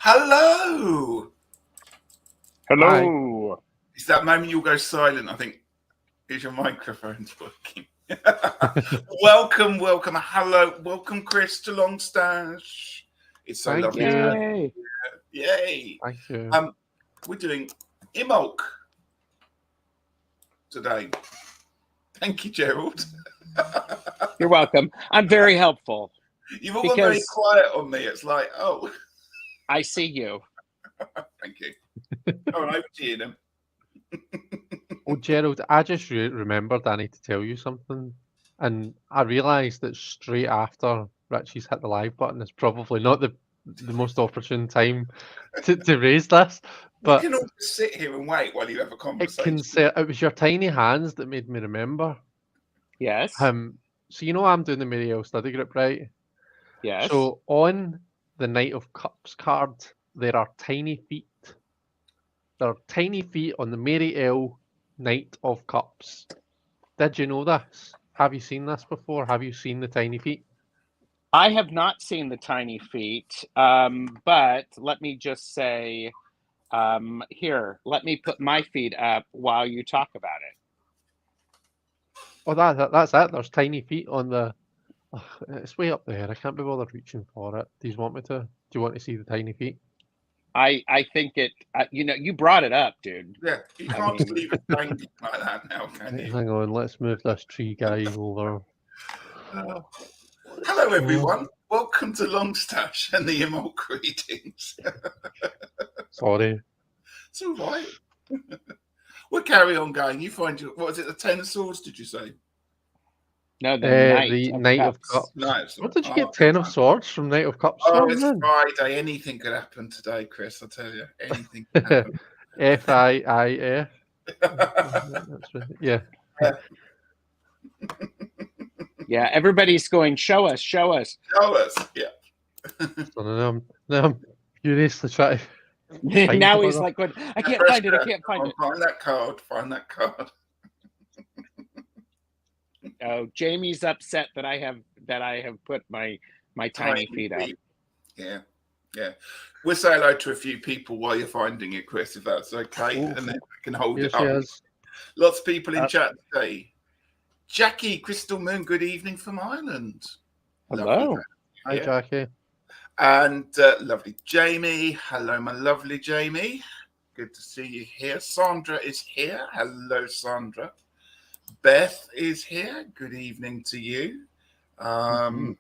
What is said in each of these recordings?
Hello. Hello. It's that moment you'll go silent. I think is your microphone's working. welcome. Hello, welcome, Chris to LongStache. It's so Thank lovely. you. Yay! Thank you. We're doing Imbolc today. Thank you, Gerald. You're welcome. I'm very helpful. You've all gone very quiet on me. It's like, oh, I see you. thank you. All right, over to you then. Oh, Gerald, I just remembered I need to tell you something. And I realised that straight after Ritchie's hit the live button is probably not the most opportune time to raise this. But we can all just sit here and wait while you have a conversation. It was your tiny hands that made me remember. Yes. So you know I'm doing the Mariel study group, right? Yes. So on the Knight of Cups card, there are tiny feet. There are tiny feet on the Mariel Knight of Cups. Did you know this? Have you seen this before? Have you seen the tiny feet? I have not seen the tiny feet, but let me just say, here, let me put my feet up while you talk about it. Oh, that's it. There's tiny feet on the... Oh, it's way up there. I can't be bothered reaching for it. Do you want me to? Do you want to see the tiny feet? I think it, you brought it up, dude. Yeah, you can't just leave it dangling like that now, can you? Hang on, let's move this tree guy over. Hello, everyone. Welcome to LongStache and the Imbolc readings. Sorry. It's all right. We'll carry on going. You find your, what was it, the Ten of Swords, did you say? No, the Knight of Cups. What did you get 10 of Swords from Knight of Cups? Oh, it's Friday. Anything could happen today, Chris. I tell you, anything could happen. F-I-I-F. Yeah. Yeah, everybody's going, show us. Show us, yeah. So now I'm furiously trying to... Now he's like, I can't find it. Find that card. Oh, Jamie's upset that I have put my tiny feet up. Yeah. We'll say hello to a few people while you're finding it, Chris, if that's okay. Ooh. And then we can hold it up. Yes. Lots of people in chat today. Jackie, Crystal Moon, good evening from Ireland. Hello. Hi, Jackie. And lovely Jamie. Hello, my lovely Jamie. Good to see you here. Sandra is here. Hello, Sandra. Beth is here. Good evening to you. Who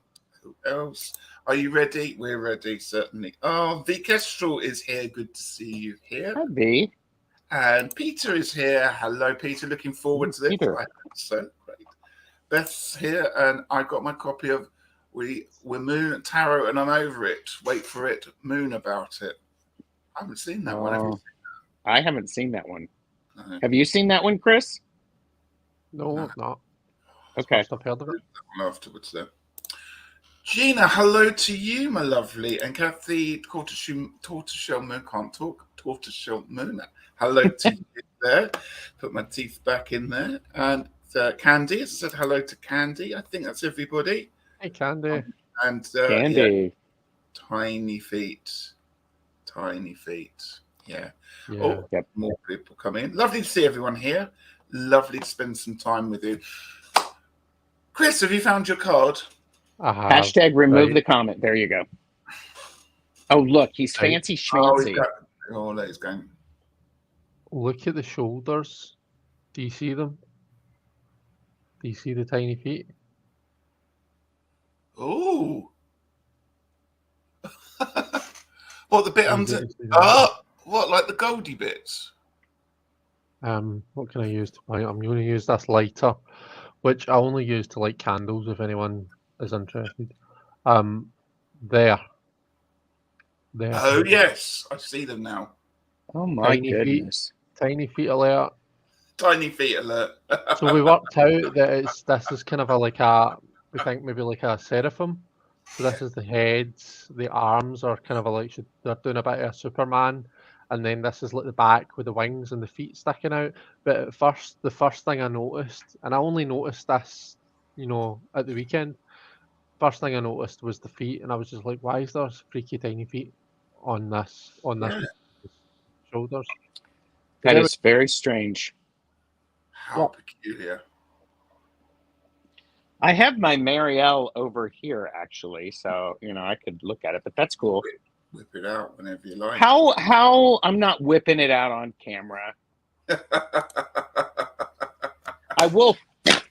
else? Are you ready? We're ready, certainly. Oh, V. Kestrel is here. Good to see you here. Hi, V. And Peter is here. Hello, Peter. Looking forward to this. Peter. So great. Beth's here, and I got my copy of We're Moon Tarot, and I'm over it. Wait for it. Moon about it. I haven't seen that one. Have you seen that? I haven't seen that one. No. Have you seen that one, Chris? No, not. Okay. I've heard of it. Afterwards, though. Gina, hello to you, my lovely. And Kathy, Tortoiseshell Moon, can't talk. Tortoiseshell Moon. Hello to you there. Put my teeth back in there. And Candy, as I said, hello to Candy. I think that's everybody. Hey, Candy. And Candy. Yeah, tiny feet. Yeah. Oh, yep. More people come in. Lovely to see everyone here. Lovely to spend some time with you. Chris, have you found your card? Hashtag remove the comment. There you go. Oh, look, he's fancy schmancy. Oh, that is going. Look at the shoulders. Do you see them? Do you see the tiny feet? Oh. What, the bit under? Oh, what, like the goldy bits? What can I use to light? I'm going to use this lighter, which I only use to light candles if anyone is interested. There. Oh, yes. I see them now. Oh, my goodness. Tiny feet alert. Tiny feet alert. So we worked out that this is kind of we think maybe like a seraphim. So this is the heads, the arms are kind of they're doing a bit of a Superman. And then this is like the back with the wings and the feet sticking out. But at first, the first thing I noticed, and I only noticed this, at the weekend. First thing I noticed was the feet, and I was just like, why is there freaky tiny feet on this Yeah. shoulders. That is very strange. How peculiar. I have my Marielle over here, actually, so I could look at it, but that's cool. Whip it out whenever you like. How I'm not whipping it out on camera. I will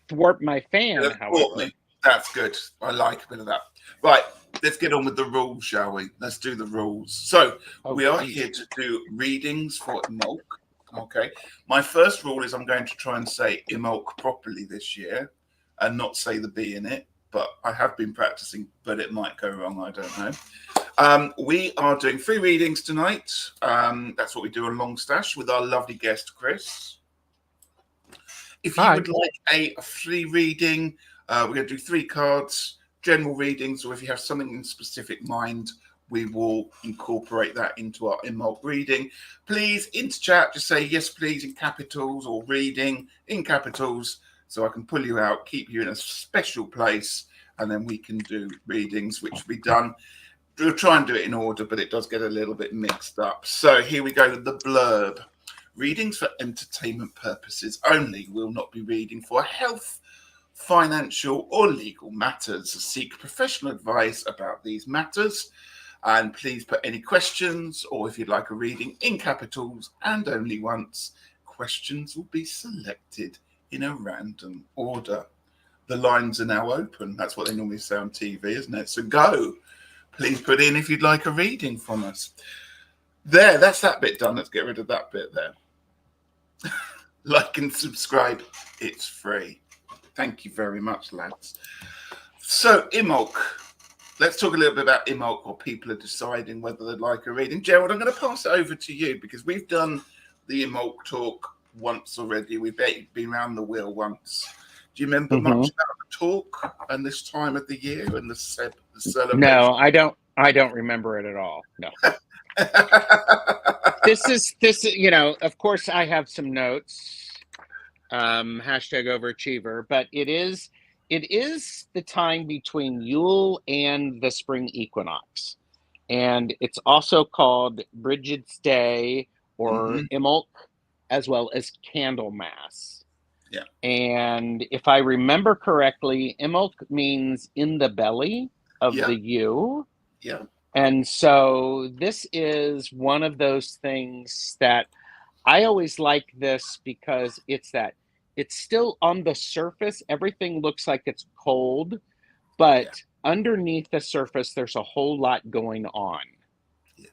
thwart my fan, however. That's good. I like a bit of that. Right, let's get on with the rules, shall we? Let's do the rules. So we are here to do readings for Imbolc. Okay. My first rule is I'm going to try and say Imbolc properly this year and not say the B in it. But I have been practicing, but it might go wrong. I don't know. We are doing 3 readings tonight. That's what we do on LongStache with our lovely guest, Chris. If you would like a free reading, we're going to do 3 cards, general readings, or if you have something in specific mind, we will incorporate that into our Imbolc reading. Please, into chat, just say yes, please, in capitals, or reading in capitals, so I can pull you out, keep you in a special place, and then we can do readings, which will be done. We'll try and do it in order, but it does get a little bit mixed up. So here we go with the blurb. Readings for entertainment purposes only, will not be reading for health, financial, or legal matters. Seek professional advice about these matters. And please put any questions, or if you'd like a reading, in capitals and only once. Questions will be selected in a random order. The lines are now open. That's what they normally say on TV, isn't it? So go. Please put in if you'd like a reading from us. There, that's that bit done. Let's get rid of that bit there. Like and subscribe. It's free. Thank you very much, lads. So, Imbolc. Let's talk a little bit about Imbolc, or people are deciding whether they'd like a reading. Gerald, I'm going to pass it over to you because we've done the Imbolc talk once already. We've been around the wheel once. Do you remember much about the talk and this time of the year and the celebration? No, I don't remember it at all. No. This is of course I have some notes. Hashtag overachiever, but it is the time between Yule and the spring equinox. And it's also called Bridget's Day or Imbolc, as well as Candlemas. Yeah. And if I remember correctly, Imbolc means in the belly of the ewe. Yeah. And so this is one of those things that I always like this because it's still on the surface. Everything looks like it's cold, but underneath the surface, there's a whole lot going on. Yeah.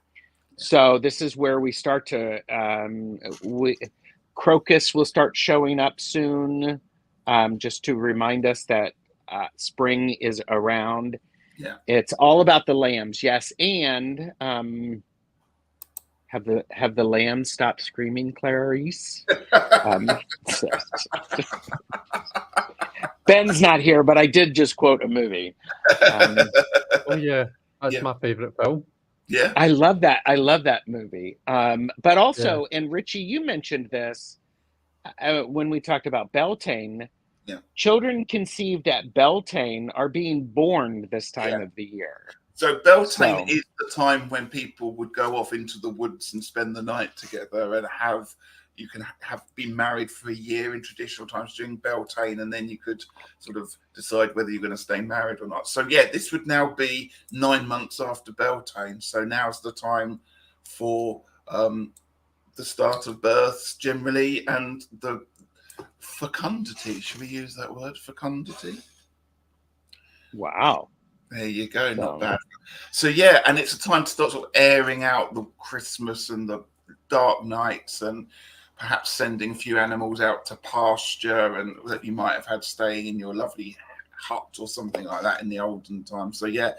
So this is where we start to, crocus will start showing up soon, just to remind us that spring is around. Yeah. It's all about the lambs, yes. And have the lambs stopped screaming, Clarice? Ben's not here, but I did just quote a movie. Oh yeah, that's my favorite film. Yeah, I love that. I love that movie. But also, and Ritchie, you mentioned this when we talked about Beltane. Yeah. Children conceived at Beltane are being born this time of the year. So Beltane is the time when people would go off into the woods and spend the night together and you can be married for a year in traditional times during Beltane, and then you could sort of decide whether you're going to stay married or not. So this would now be 9 months after Beltane. So now's the time for the start of births generally, and the fecundity. Should we use that word, fecundity? Wow. There you go, not bad. So and it's a time to start sort of airing out the Christmas and the dark nights, and perhaps sending a few animals out to pasture and that you might have had staying in your lovely hut or something like that in the olden times. So you're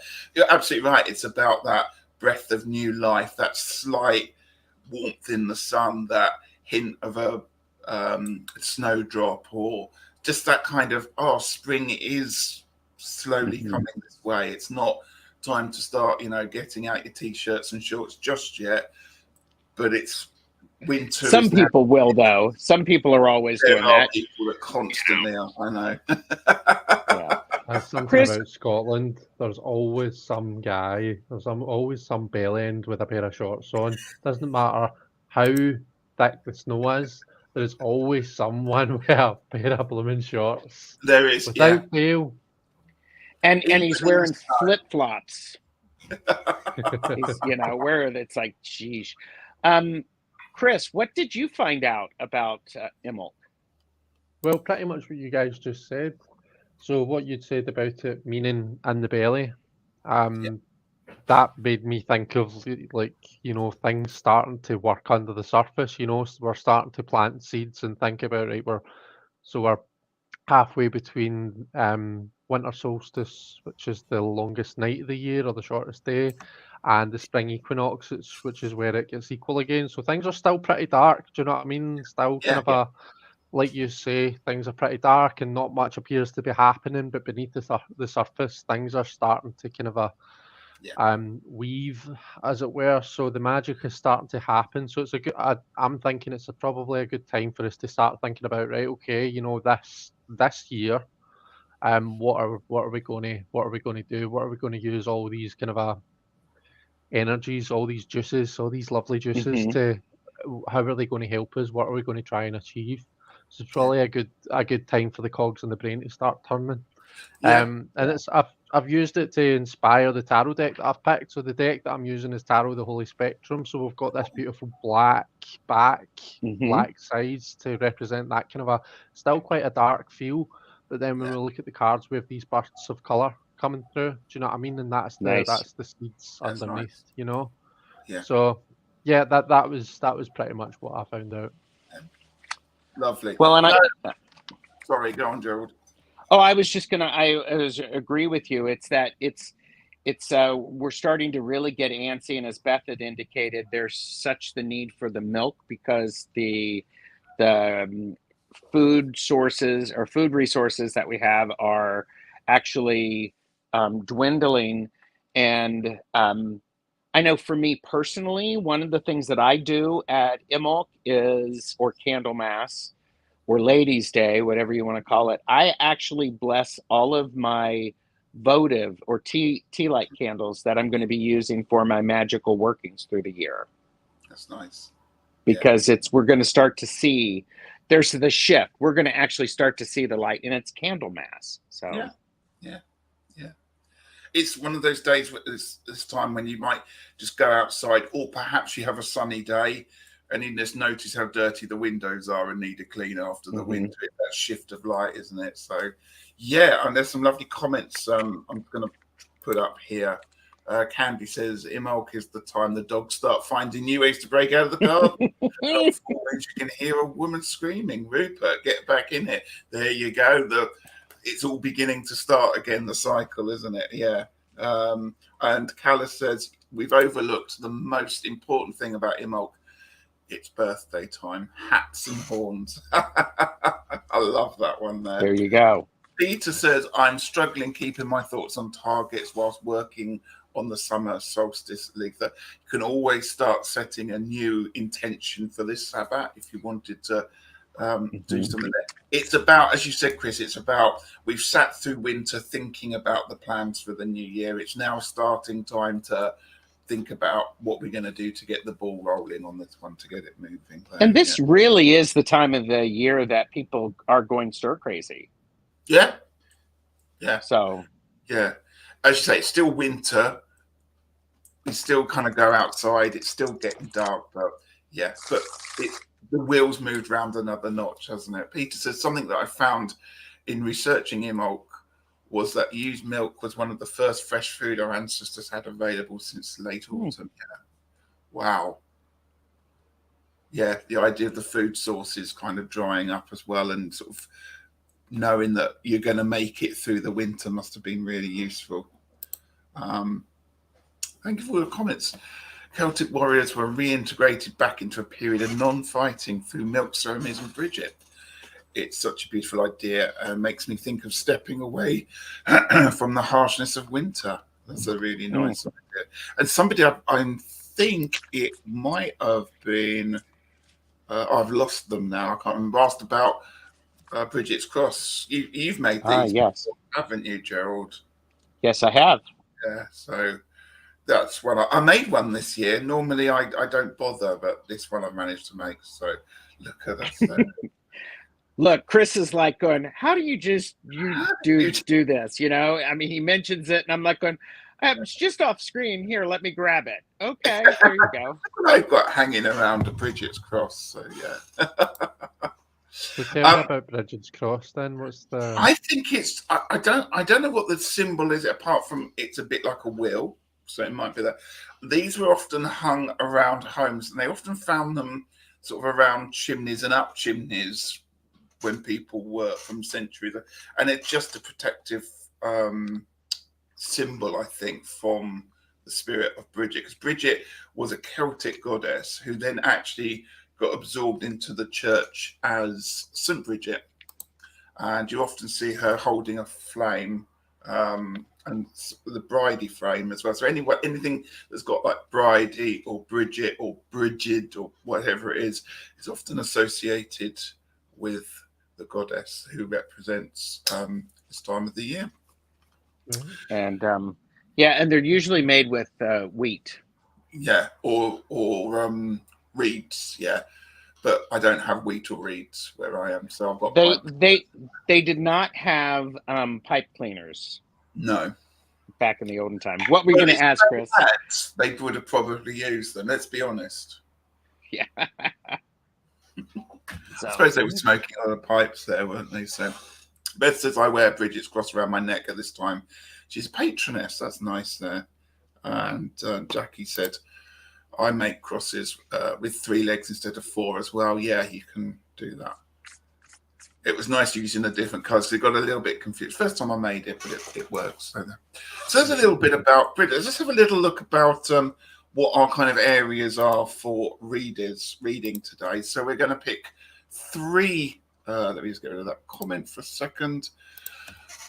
absolutely right. It's about that breath of new life, that slight warmth in the sun, that hint of a snowdrop, or just that kind of spring is slowly coming this way. It's not time to start getting out your t-shirts and shorts just yet, but it's winter. Some people will, though. Some people are always doing that. People that constantly are, I know. There's something Chris, about Scotland. There's always some guy. Always some bell end with a pair of shorts on. Doesn't matter how thick the snow is. There's always someone with a pair of blooming shorts. There is, Without fail. and Even he's in wearing the snow. flip-flops. He's, where it's like, geez. Chris, what did you find out about Imbolc? Well, pretty much what you guys just said. So what you'd said about it meaning in the belly, that made me think of things starting to work under the surface. We're starting to plant seeds and think about we're halfway between winter solstice, which is the longest night of the year or the shortest day, and the spring equinox, which is where it gets equal again. So things are still pretty dark. Do you know what I mean? Still kind of like you say, things are pretty dark and not much appears to be happening. But beneath the surface, things are starting to kind of weave, as it were. So the magic is starting to happen. So it's I'm thinking it's probably a good time for us to start thinking about, right, okay, this year, what are we going to do? What are we going to use all these kind of energies, all these juices, all these lovely juices to? How are they going to help us? What are we going to try and achieve? So it's probably a good time for the cogs in the brain to start turning. And I've used it to inspire the tarot deck that I've picked. So the deck that I'm using is Tarot the Holy Spectrum. So we've got this beautiful black back, black sides to represent that kind of still quite a dark feel. But then when we look at the cards, we have these bursts of colour coming through. Do you know what I mean? And that's the seeds underneath, Yeah. So yeah, that was pretty much what I found out. Lovely. Well, and sorry, go on, Gerald. Oh, I was just gonna. I agree with you. It's we're starting to really get antsy, and as Beth had indicated, there's such the need for the milk because the food sources or food resources that we have are actually dwindling, and I know for me personally, one of the things that I do at Imbolc or Candlemas, or Ladies' Day, whatever you want to call it, I actually bless all of my votive or tea light candles that I'm going to be using for my magical workings through the year. That's nice. Because we're going to start to see, there's the shift. We're going to actually start to see the light, and it's Candlemas. So yeah. It's one of those days, this time when you might just go outside, or perhaps you have a sunny day and you just notice how dirty the windows are and need a clean after the winter. It's that shift of light, isn't it? So, yeah, and there's some lovely comments I'm going to put up here. Candy says, Imbolc is the time the dogs start finding new ways to break out of the garden. You can hear a woman screaming, Rupert, get back in it. There you go. It's all beginning to start again, the cycle, isn't it? Yeah. And Callus says, we've overlooked the most important thing about Imbolc. It's birthday time. Hats and horns. I love that one there. There you go. Peter says, I'm struggling keeping my thoughts on targets whilst working on the summer solstice. Letha. You can always start setting a new intention for this Sabbath if you wanted to do something there. It's about, as you said, Chris, it's about we've sat through winter thinking about the plans for the new year. It's now starting time to think about what we're going to do to get the ball rolling on this one, to get it moving. And this really is the time of the year that people are going stir crazy. Yeah. So, yeah, as you say, it's still winter. We still kind of go outside. It's still getting dark, but the wheels moved round another notch, hasn't it? Peter says something that I found in researching Imbolc was that used milk was one of the first fresh food our ancestors had available since late autumn. Yeah. Wow. Yeah, the idea of the food sources kind of drying up as well, and sort of knowing that you're going to make it through the winter must have been really useful. Thank you for all the comments. Celtic warriors were reintegrated back into a period of non-fighting through milk ceremonies and Bridget. It's such a beautiful idea and makes me think of stepping away from the harshness of winter. That's a really nice idea. And somebody, I think it might have been, I've lost them now, I can't remember, asked about Bridget's Cross. You've made these, Yes. before, haven't you, Gerald? Yes, I have. Yeah. So that's one. I made one this year. Normally, I don't bother, but this one I managed to make. So look at us. Look, Chris is like going, how do you you do this? You know, I mean, he mentions it, and I'm like going, it's just off screen. Here, let me grab it. Okay, here you go. I've got hanging around a Bridget's Cross. So yeah. So tell me about Bridget's Cross then. What's the? I think it's. I don't know what the symbol is apart from it's a bit like a wheel. So it might be that. These were often hung around homes, and they often found them sort of around chimneys and up chimneys when people were from centuries, and it's just a protective symbol, I think, from the spirit of Bridget, because Bridget was a Celtic goddess who then actually got absorbed into the church as St. Bridget, and you often see her holding a flame, and the bridey frame as well. So anything that's got like bridey or Bridget or Brigid or whatever it is often associated with the goddess who represents this time of the year. And and they're usually made with wheat. Yeah, or reeds. Yeah, but I don't have wheat or reeds where I am, so I've got. They did not have pipe cleaners. No. Back in the olden time. What were you going to ask, Chris? They would have probably used them. Let's be honest. Yeah. I suppose they were smoking a lot of pipes there, weren't they? So Beth says I wear Bridget's Cross around my neck at this time. She's a patroness. That's nice there. And Jackie said I make crosses with 3 legs instead of 4 as well. Yeah, you can do that. It was nice using the different colours. It got a little bit confused. First time I made it, but it works. So there's a little bit about Bridget. Let's just have a little look about what our kind of areas are for reading today. So we're going to pick 3. Let me just get rid of that comment for a second.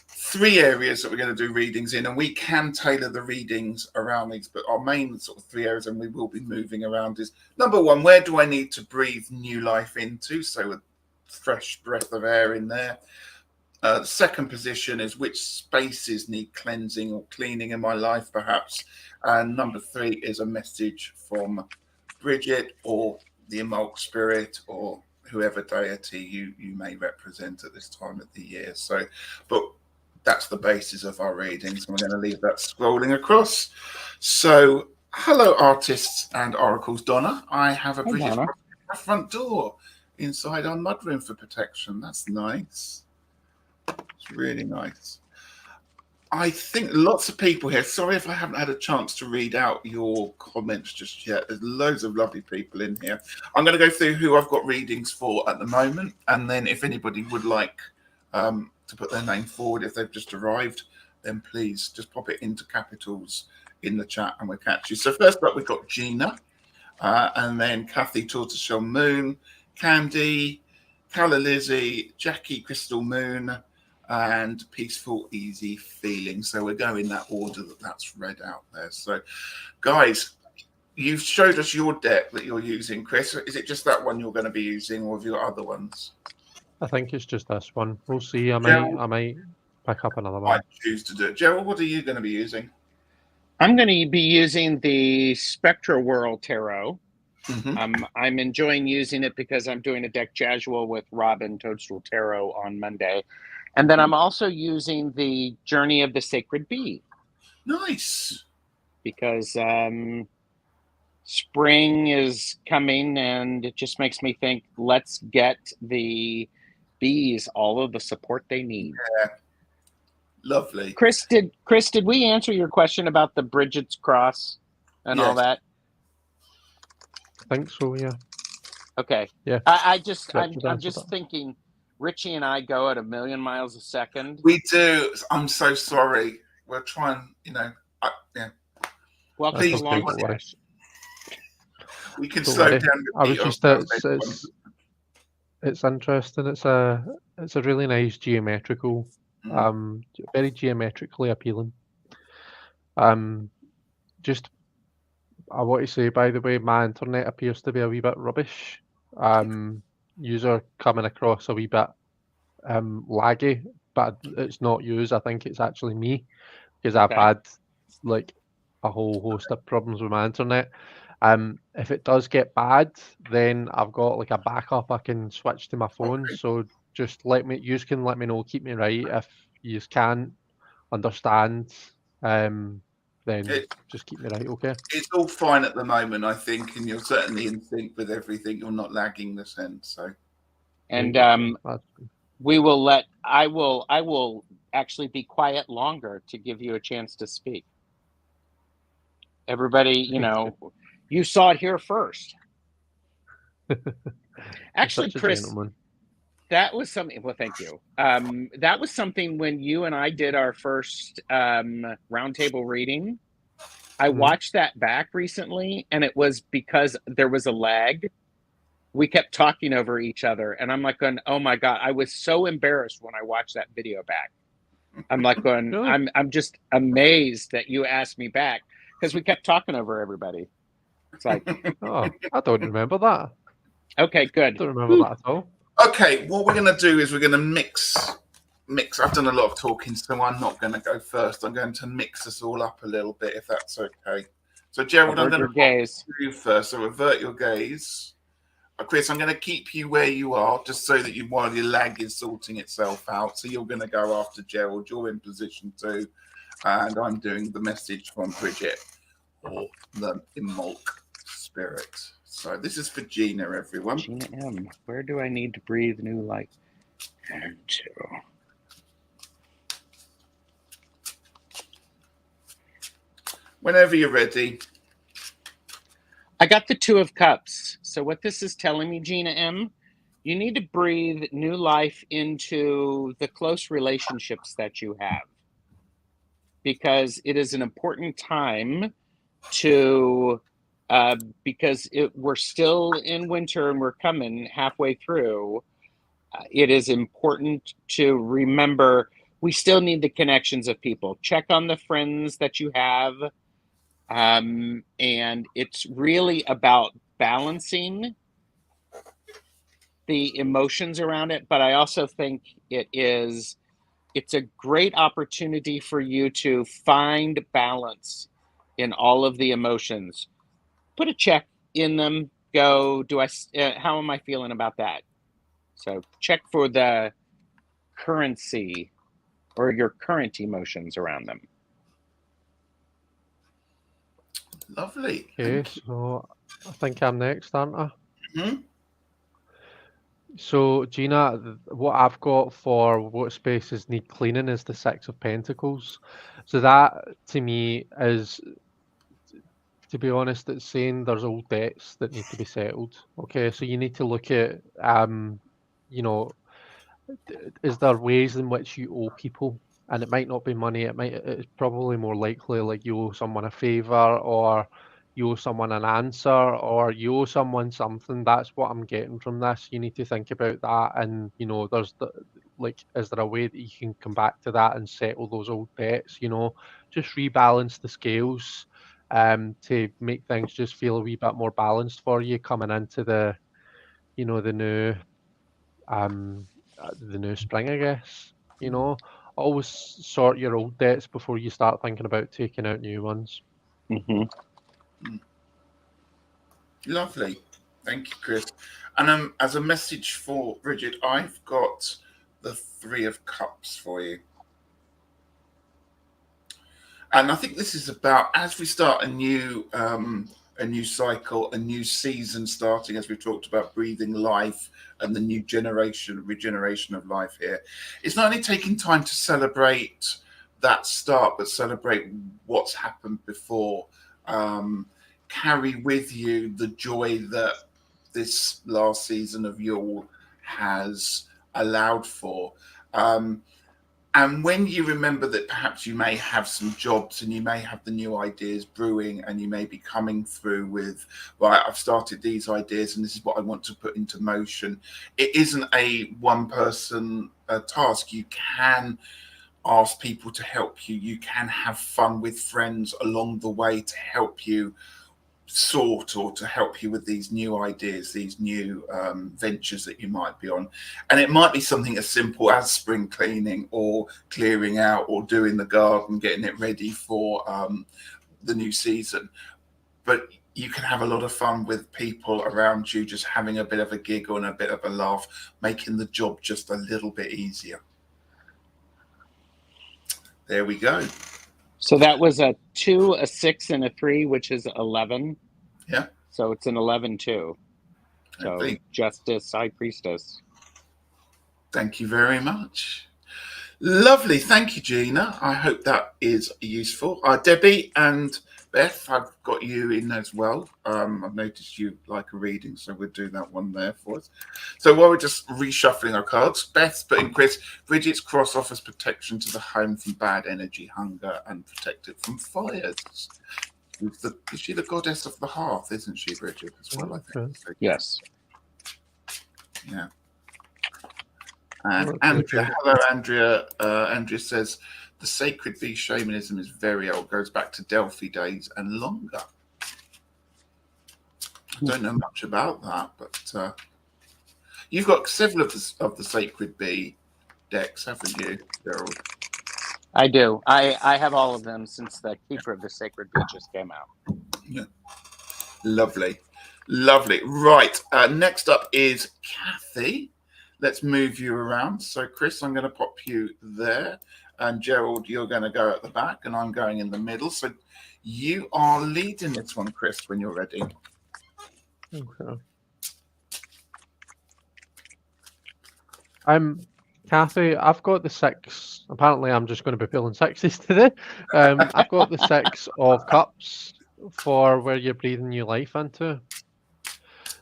3 areas that we're going to do readings in, and we can tailor the readings around these, but our main sort of 3 areas, and we will be moving around, is number 1, where do I need to breathe new life into? So a fresh breath of air in there. The second position is which spaces need cleansing or cleaning in my life, perhaps. And number 3 is a message from Bridget or the Imbolc spirit or whoever deity you may represent at this time of the year. So, but that's the basis of our readings. So we're going to leave that scrolling across. So, hello, artists and oracles. Donna, I have a Bridget at the front door inside our mudroom for protection. That's nice. It's really nice. I think lots of people here. Sorry if I haven't had a chance to read out your comments just yet. There's loads of lovely people in here. I'm going to go through who I've got readings for at the moment, and then if anybody would like to put their name forward if they've just arrived, then please just pop it into capitals in the chat and we'll catch you. So first up, we've got Gina, and then Kathy Tortoiseshell Moon, Candy, Calla Lizzie, Jackie Crystal Moon, and Peaceful Easy Feeling. So we're going in that order that's read out there. So guys, you've showed us your deck that you're using, Chris. Is it just that one you're going to be using, or have you got other ones? I think it's just this one. We'll see. I might pick up another one. I choose to do it. Gerald, what are you going to be using? I'm going to be using the Spectra World Tarot. Mm-hmm. I'm enjoying using it because I'm doing a deck casual with Robin Toadstool Tarot on Monday. And then I'm also using the Journey of the Sacred Bee. Nice. Because spring is coming and it just makes me think, let's get the bees all of the support they need. Yeah. Lovely. Chris, did we answer your question about the Bridget's Cross and all that? I think so, yeah. Okay. Yeah. I'm just thinking, Ritchie and I go at 1,000,000 miles a second. We do. I'm so sorry. We're trying, yeah. Welcome to LongStache. We can slow down the I was just it's interesting. It's a really nice geometrical, very geometrically appealing. Just I want to say, by the way, my internet appears to be a wee bit rubbish. User coming across a wee bit laggy, but it's not yours. I think it's actually me, because I've Okay. had like a whole host of problems with my internet. If it does get bad, then I've got like a backup I can switch to my phone. Okay. So just you can let me know, keep me right. If you can't understand, then It, just keep me right, okay? it's all fine at the moment, I think, and you're certainly in sync with everything. You're not lagging this end, so And Right, okay. That's we will let I will actually be quiet longer to give you a chance to speak. Everybody, you saw it here first. You're Actually, such a Chris, gentleman. that was something. Well, thank you. That was something when you and I did our first roundtable reading. I Mhm. watched that back recently, and it was because there was a lag. We kept talking over each other, and I'm like going, "Oh my God!" I was so embarrassed when I watched that video back. I'm like going, Really? I'm just amazed that you asked me back because we kept talking over everybody. It's like, Oh, I don't remember that. okay, good. Don't remember Whew. that at all. okay. What we're going to do is we're going to mix. I've done a lot of talking, so I'm not going to go first. I'm going to mix us all up a little bit, if that's okay. So, Gerald, I'm Avert going to your pop gaze. to you first. So, avert your gaze. Chris, I'm going to keep you where you are, just so that while your lag is sorting itself out. So you're going to go after Gerald. You're in position 2, and I'm doing the message from Bridget, or the Imbolc spirit. So this is for Gina, everyone. Gina M. Where do I need to breathe new life into? Whenever you're ready. I got the 2 of Cups. So what this is telling me, Gina M, you need to breathe new life into the close relationships that you have, because it is an important time to because we're still in winter and we're coming halfway through. It is important to remember we still need the connections of people. Check on the friends that you have. And it's really about balancing the emotions around it. But I also think it's a great opportunity for you to find balance in all of the emotions. Put a check in them. Go, how am I feeling about that? So check for the currency or your current emotions around them. Lovely. Okay, Thank you. so I think I'm next, aren't I? Mhm. So, Gina, what I've got for what spaces need cleaning is the Six of Pentacles. So that, to me, is, to be honest, it's saying there's old debts that need to be settled. Okay, so you need to look at, you know, is there ways in which you owe people? And it might not be money. It's probably more likely like you owe someone a favor, or you owe someone an answer, or you owe someone something. That's what I'm getting from this. You need to think about that, and there's is there a way that you can come back to that and settle those old debts? Just rebalance the scales, to make things just feel a wee bit more balanced for you coming into the new the new spring, I guess. Always sort your old debts before you start thinking about taking out new ones. Mm-hmm. Lovely. Thank you, Chris. And as a message for Bridget, I've got the 3 of Cups for you. And I think this is about, as we start a new cycle, a new season starting, as we've talked about breathing life and the new regeneration of life here. It's not only taking time to celebrate that start, but celebrate what's happened before. Carry with you the joy that this last season of Yule has allowed for. And when you remember that perhaps you may have some jobs and you may have the new ideas brewing, and you may be coming through with, right, I've started these ideas and this is what I want to put into motion. It isn't a one person task. You can ask people to help you. You can have fun with friends along the way to help you sort or to help you with these new ideas, these new ventures that you might be on. And it might be something as simple as spring cleaning or clearing out or doing the garden, getting it ready for the new season. But you can have a lot of fun with people around you, just having a bit of a giggle and a bit of a laugh, making the job just a little bit easier. There we go. So that was a 2, a 6, and a 3, which is 11. Yeah. So it's an 11-2. So Justice, High Priestess. Thank you very much. Lovely. Thank you, Gina. I hope that is useful. Debbie and Beth, I've got you in as well. I've noticed you like a reading, so we'll do that one there for us. So while we're just reshuffling our cards, Beth's putting Chris, Bridget's cross offers protection to the home from bad energy, hunger, and protect it from fires. Is she the goddess of the hearth, isn't she, Bridget, as well, I think? Yes. Yeah. And Andrea, hello, Andrea. Andrea says, the sacred bee shamanism is very old, goes back to Delphi days and longer. I don't know much about that, but you've got several of the sacred bee decks, haven't you, Gerald? I do. I have all of them since the Keeper of the Sacred Bee just came out. Yeah. Lovely. Lovely. Right. Next up is Kathy. Let's move you around. So, Chris, I'm going to pop you there. And Gerald, you're going to go at the back, and I'm going in the middle. So you are leading this one, Chris, when you're ready. Okay. Kathy, I've got the 6. Apparently, I'm just going to be pulling 6s today. I've got the 6 of Cups for where you're breathing new life into.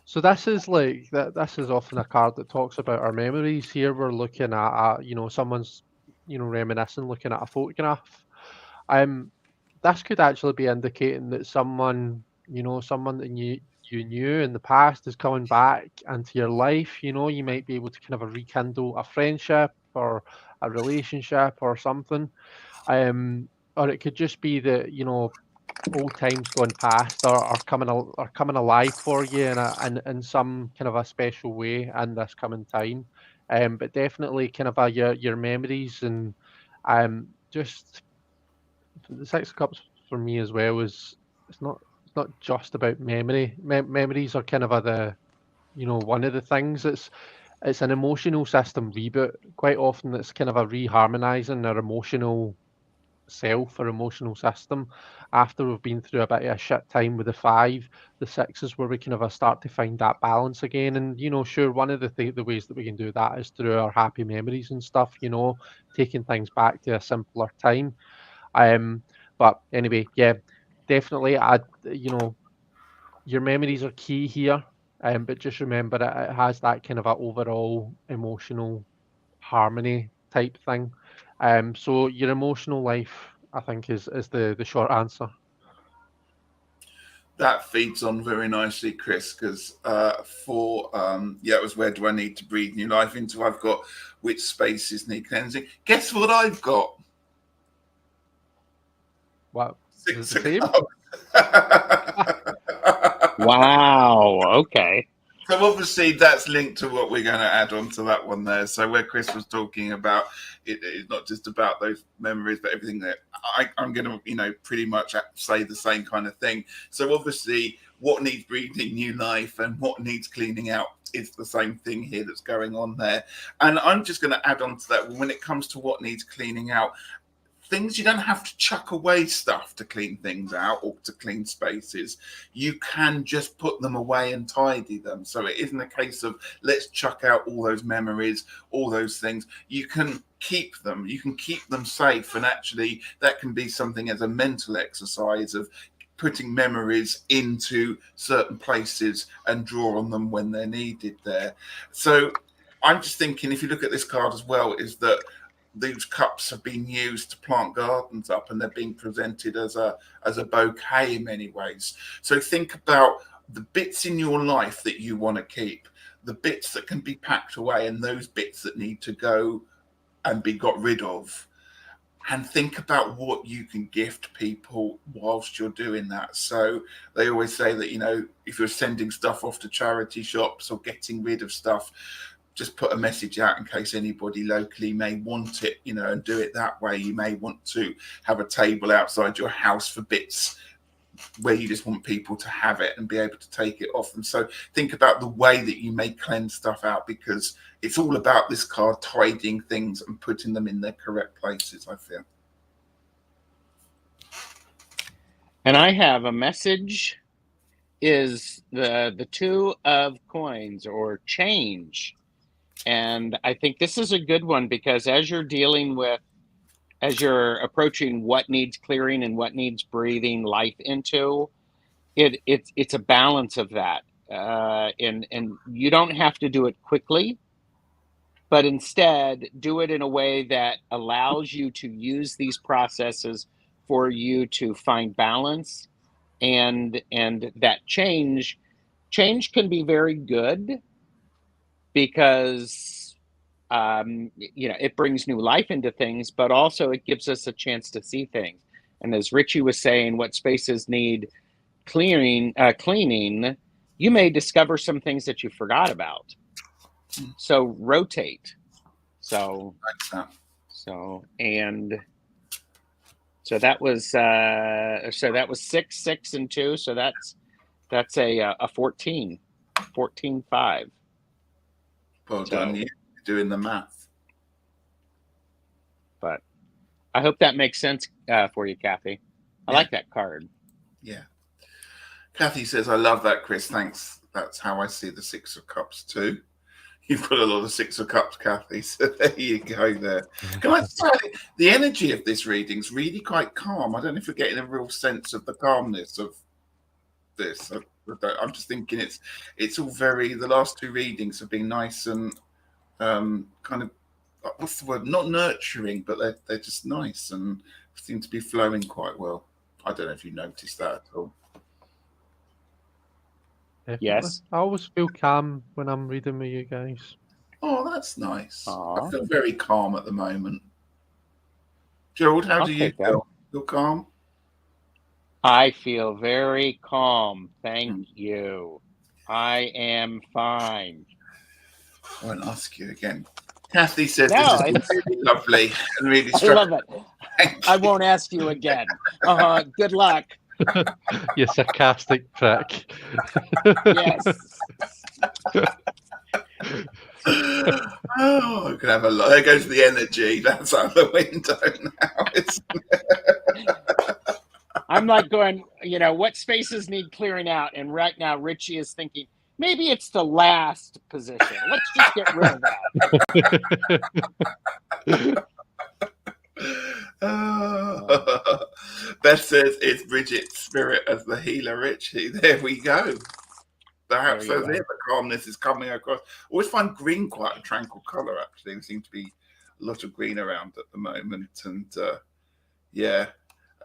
So this is like that. This is often a card that talks about our memories. Here we're looking at someone's reminiscing, looking at a photograph. This could actually be indicating that someone that you knew in the past is coming back into your life. You might be able to kind of rekindle a friendship or a relationship or something. Or it could just be that old times gone past are coming alive for you in some kind of a special way in this coming time. But definitely kind of your memories and just the 6 of Cups for me as well is it's not just about memory. Memories are kind of one of the things. It's an emotional system reboot. Quite often it's kind of a reharmonizing our emotional self or emotional system after we've been through a bit of a shit time with the 5. The 6 is where we kind of start to find that balance again. And sure, one of the ways that we can do that is through our happy memories and stuff, taking things back to a simpler time. But anyway, yeah, definitely your memories are key here. But just remember it has that kind of a overall emotional harmony type thing. So your emotional life, I think, is the short answer. That feeds on very nicely, Chris, because it was where do I need to breathe new life into? I've got which spaces need cleansing. Guess what I've got? Wow. 6 of same? Cups. Wow. Okay. So obviously that's linked to what we're going to add on to that one there. So where Chris was talking about it's not just about those memories, but everything that I'm going to, pretty much say the same kind of thing. So obviously what needs breathing new life and what needs cleaning out is the same thing here that's going on there. And I'm just going to add on to that. When it comes to what needs cleaning out, things, you don't have to chuck away stuff to clean things out or to clean spaces. You can just put them away and tidy them. So it isn't a case of let's chuck out all those memories, all those things. You can keep them. You can keep them safe. And actually that can be something as a mental exercise of putting memories into certain places and draw on them when they're needed there. So I'm just thinking, if you look at this card as well, is that these cups have been used to plant gardens up, and they're being presented as a bouquet in many ways. So think about the bits in your life that you want to keep, the bits that can be packed away, and those bits that need to go and be got rid of. and think about what you can gift people whilst you're doing that. So they always say that, if you're sending stuff off to charity shops or getting rid of stuff, just put a message out in case anybody locally may want it, and do it that way. You may want to have a table outside your house for bits where you just want people to have it and be able to take it off them. So think about the way that you may cleanse stuff out, because it's all about this card tidying things and putting them in their correct places, I feel. And I have a message is the two of coins, or change. And I think this is a good one, because as you're approaching what needs clearing and what needs breathing life into, it's a balance of that. And you don't have to do it quickly, but instead do it in a way that allows you to use these processes for you to find balance. And that change can be very good, because it brings new life into things, but also it gives us a chance to see things. And as Ritchie was saying, what spaces need cleaning, you may discover some things that you forgot about. So rotate. So that was 6, 6, and 2. So that's a 14, 5. Well done, you doing the math. But I hope that makes sense for you, Kathy. I like that card. Yeah. Kathy says, I love that, Chris. Thanks. That's how I see the 6 of Cups too. You've got a lot of 6 of Cups, Kathy. So there you go there. Can I say, the energy of this reading's really quite calm. I don't know if you're getting a real sense of the calmness of this. I'm just thinking it's all very, the last 2 readings have been nice and kind of, what's the word? Not nurturing, but they're just nice and seem to be flowing quite well. I don't know if you noticed that at all. Definitely. Yes. I always feel calm when I'm reading with you guys. Oh, that's nice. Aww. I feel very calm at the moment. Gerald, how do you feel? Feel calm? I feel very calm. Thank you. I am fine. I won't ask you again. Kathy says No, this is really lovely and really I love it. I won't ask you again. Good luck. You sarcastic prick. Yes. Oh, I can have a lot. There goes the energy. That's out the window now, isn't it? I'm like going, what spaces need clearing out? And right now, Ritchie is thinking, maybe it's the last position. Let's just get rid of that. Beth says it's Bridget's spirit as the healer, Ritchie. There we go. Perhaps so there, the calmness is coming across. I always find green quite a tranquil colour, actually. There seems to be a lot of green around at the moment.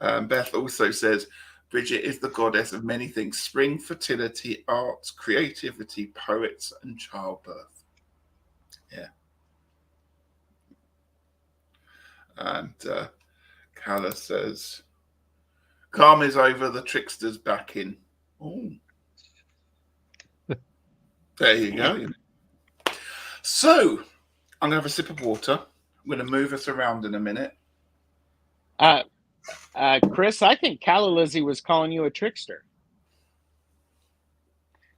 And Beth also says Bridget is the goddess of many things: spring, fertility, arts, creativity, poets, and childbirth. Yeah. And Calla says, calm is over, the trickster's back in. Oh. There you go. So, I'm going to have a sip of water. I'm going to move us around in a minute. Chris, I think Calla Lizzie was calling you a trickster.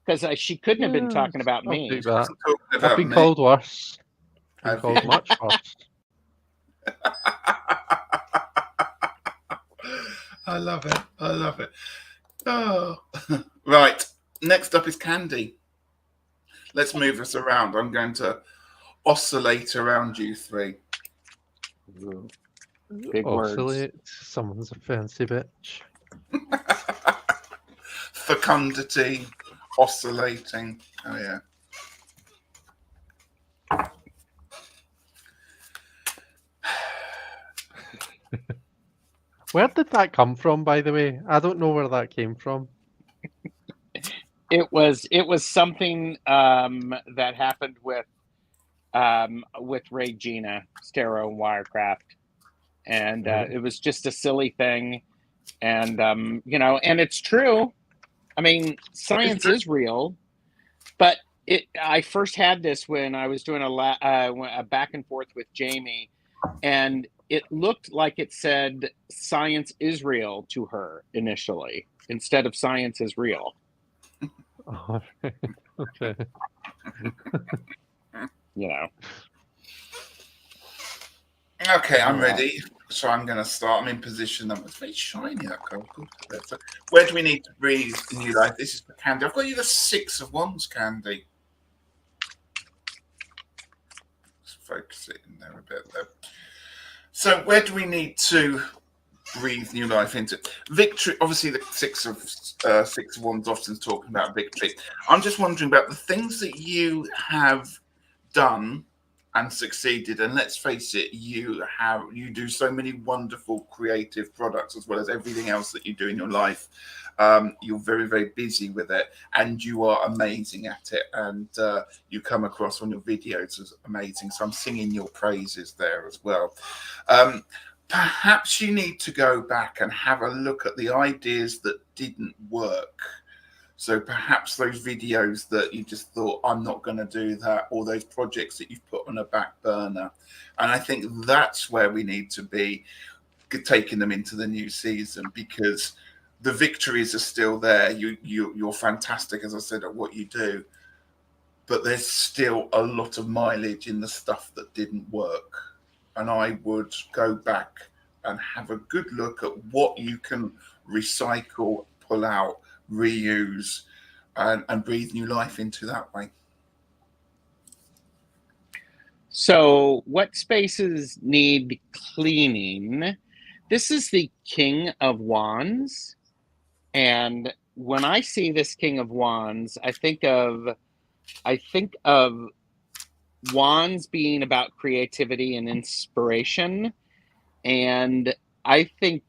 Because she couldn't have been talking about me. I've been called worse. I've been called much worse. I love it. I love it. Oh. Right. Next up is Candy. Let's move us around. I'm going to oscillate around you 3. Big oscillate. Words. Someone's a fancy bitch. Fecundity. Oscillating. Oh, yeah. Where did that come from, by the way? I don't know where that came from. It was something that happened with Regina Stero and Wirecraft, and it was just a silly thing. And and it's true. I mean, science is real, but I first had this when I was doing a back and forth with Jamie, and it looked like it said "science is real" to her initially instead of "science is real." Oh, okay. Okay, I'm ready. So I'm going to start. I'm in position. It's very shiny, that card. So where do we need to breathe new life? This is for Candy. I've got you the 6 of Wands, Candy. Let's focus it in there a bit, though. So where do we need to breathe new life into? Victory. Obviously, the 6 of Wands often is talking about victory. I'm just wondering about the things that you have done and succeeded, and let's face it, you do so many wonderful creative products as well as everything else that you do in your life. You're very, very busy with it, and you are amazing at it, and you come across on your videos as amazing, so I'm singing your praises there as well. Perhaps you need to go back and have a look at the ideas that didn't work. So perhaps those videos that you just thought, I'm not going to do that, or those projects that you've put on a back burner. And I think that's where we need to be, taking them into the new season, because the victories are still there. You're fantastic, as I said, at what you do. But there's still a lot of mileage in the stuff that didn't work. And I would go back and have a good look at what you can recycle, pull out, reuse, and breathe new life into that way. So what spaces need cleaning? This is the King of Wands, and when I see this King of Wands, I think of wands being about creativity and inspiration, and I think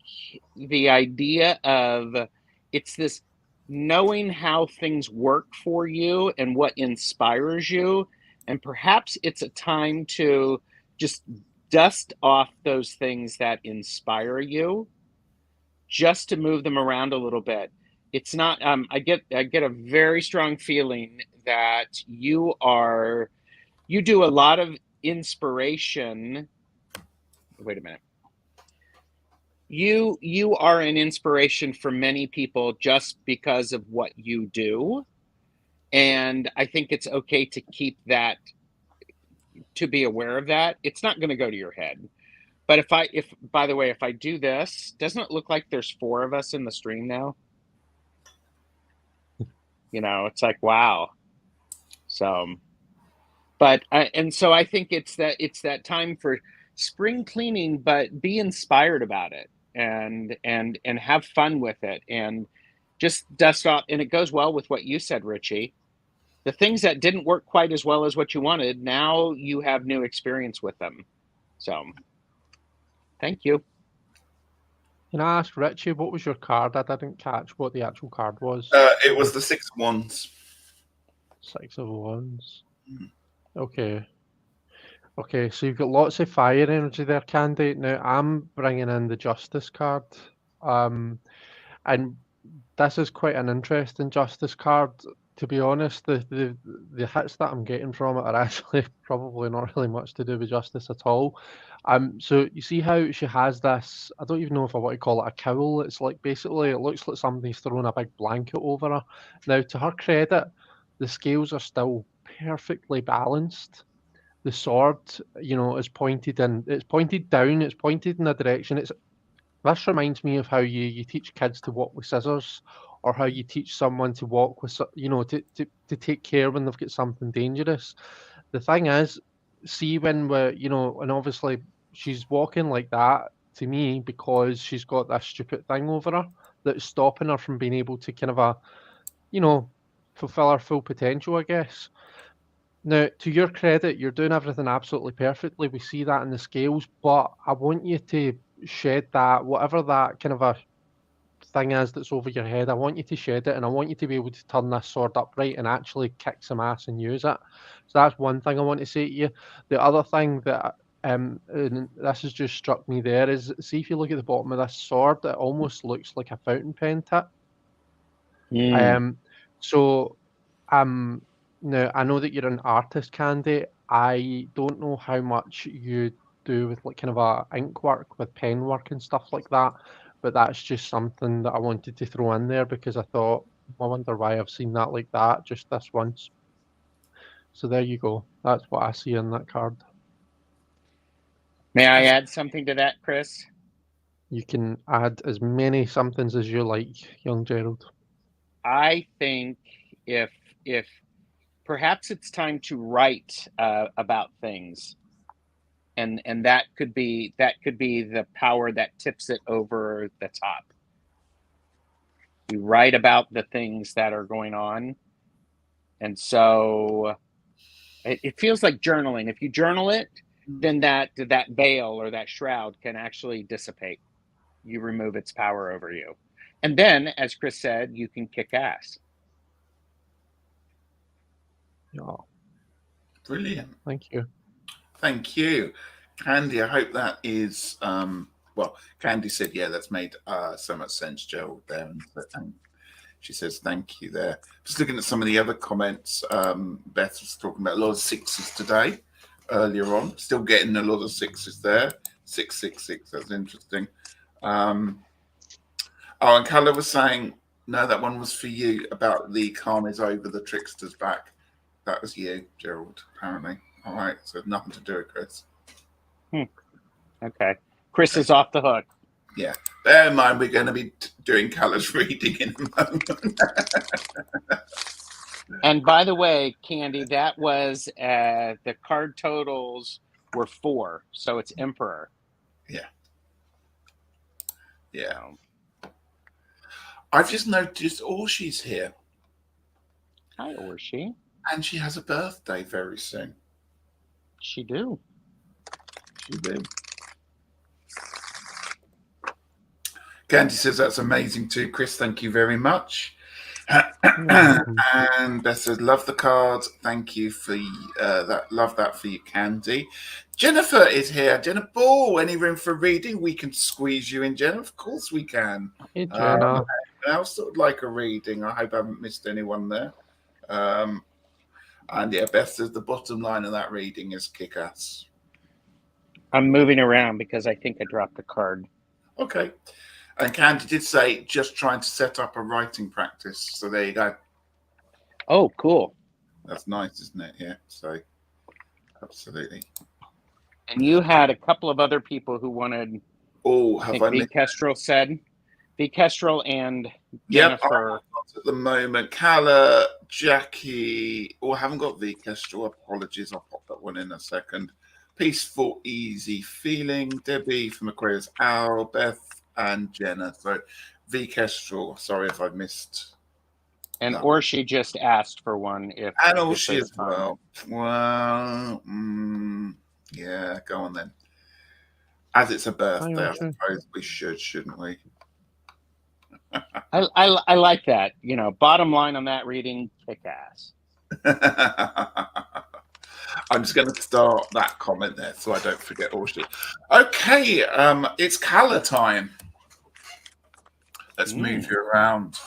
the idea of it's this knowing how things work for you and what inspires you, and perhaps it's a time to just dust off those things that inspire you, just to move them around a little bit. It's not I get a very strong feeling that you do a lot of inspiration. Wait a minute. You are an inspiration for many people just because of what you do, and I think it's okay to keep that, to be aware of that. It's not going to go to your head. But if by the way, if I do this, doesn't it look like there's 4 of us in the stream now? It's like, wow. So, but so I think it's that time for spring cleaning, but be inspired about it, and have fun with it, and just dust off. And it goes well with what you said, Ritchie. The things that didn't work quite as well as what you wanted, now you have new experience with them. So thank you. Can I ask Ritchie, what was your card? I didn't catch what the actual card was. It was the 6 of Wands. 6 of Wands. Okay. Okay, so you've got lots of fire energy there, Candy. Now I'm bringing in the Justice card. And this is quite an interesting Justice card. To be honest, the hits that I'm getting from it are actually probably not really much to do with justice at all. So you see how she has this, I don't even know if I want to call it a cowl. It's like, basically it looks like somebody's thrown a big blanket over her. Now, to her credit, the scales are still perfectly balanced. The sword, is pointed in, it's pointed down, it's pointed in a direction. This reminds me of how you teach kids to walk with scissors, or how you teach someone to walk with, to take care when they've got something dangerous. The thing is, see, when we're, and obviously she's walking like that to me because she's got this stupid thing over her that's stopping her from being able to kind of fulfill her full potential, I guess. Now, to your credit, you're doing everything absolutely perfectly. We see that in the scales, but I want you to shed that, whatever that kind of a thing is that's over your head. I want you to shed it, and I want you to be able to turn this sword upright and actually kick some ass and use it. So that's one thing I want to say to you. The other thing that And this has just struck me there, is see if you look at the bottom of this sword, it almost looks like a fountain pen tip. So now I know that you're an artist, Candy. I don't know how much you do with like kind of a ink work with pen work and stuff like that, but that's just something that I wanted to throw in there because I thought, I wonder why I've seen that like that just this once. So there you go. That's what I see in that card. May I add something to that, Chris? You can add as many somethings as you like, young Gerald. I think if perhaps it's time to write about things, and that could be the power that tips it over the top. You write about the things that are going on, and so it feels like journaling. If you journal it, then that veil or that shroud can actually dissipate. You remove its power over you, and then, as Chris said, you can kick ass. Yeah. Brilliant. Thank you. Thank you. Candy, I hope that is, well, Candy said, yeah, that's made so much sense, Gerald, there. And she says, thank you there. Just looking at some of the other comments, Beth was talking about a lot of sixes today, earlier on. Still getting a lot of sixes there. 666, that's interesting. Oh, and Calla was saying, no, that one was for you about the calm is over, the trickster's back. That was you, Gerald, apparently. All right, so nothing to do with Chris. Okay. Chris is off the hook. Yeah. Bear in mind, we're going to be doing Calla's reading in a moment. And by the way, Candy, that was the card totals were 4, so it's Emperor. Yeah. Yeah. I've just noticed Orshi's here. Hi, Orshi. And she has a birthday very soon. She do. She did. Candy says that's amazing too, Chris. Thank you very much. And Beth says, love the cards. Thank you for that. Love that for you, Candy. Jennifer is here. Jennifer Ball, any room for reading? We can squeeze you in, Jennifer. Of course we can. Hey, Jenna. Anyone else that would like a reading? I hope I haven't missed anyone there. And yeah, Beth says the bottom line of that reading is kick-ass. I'm moving around because I think I dropped a card. Okay. And Candy did say just trying to set up a writing practice. So there you go. Oh, cool. That's nice, isn't it? Yeah. So absolutely. And you had a couple of other people who wanted. Oh, I have think I V. missed? Kestrel said. V. Kestrel and Yep, Jennifer. at the moment. Calla, Jackie. Oh, I haven't got V. Kestrel. Apologies. I'll pop that one in a second. Peaceful, easy feeling. Debbie from Aquarius Owl. Beth and Jenna. So V. Kestrel. Sorry if I've missed. And No. Orshi just asked for one. And Orshi as well. Well, yeah, go on then. As it's a birthday, I suppose we should, shouldn't we? I like that. You know, bottom line on that reading, kick ass. I'm just going to start that comment there so I don't forget Orshi. Okay, it's Calla time. Let's move you around.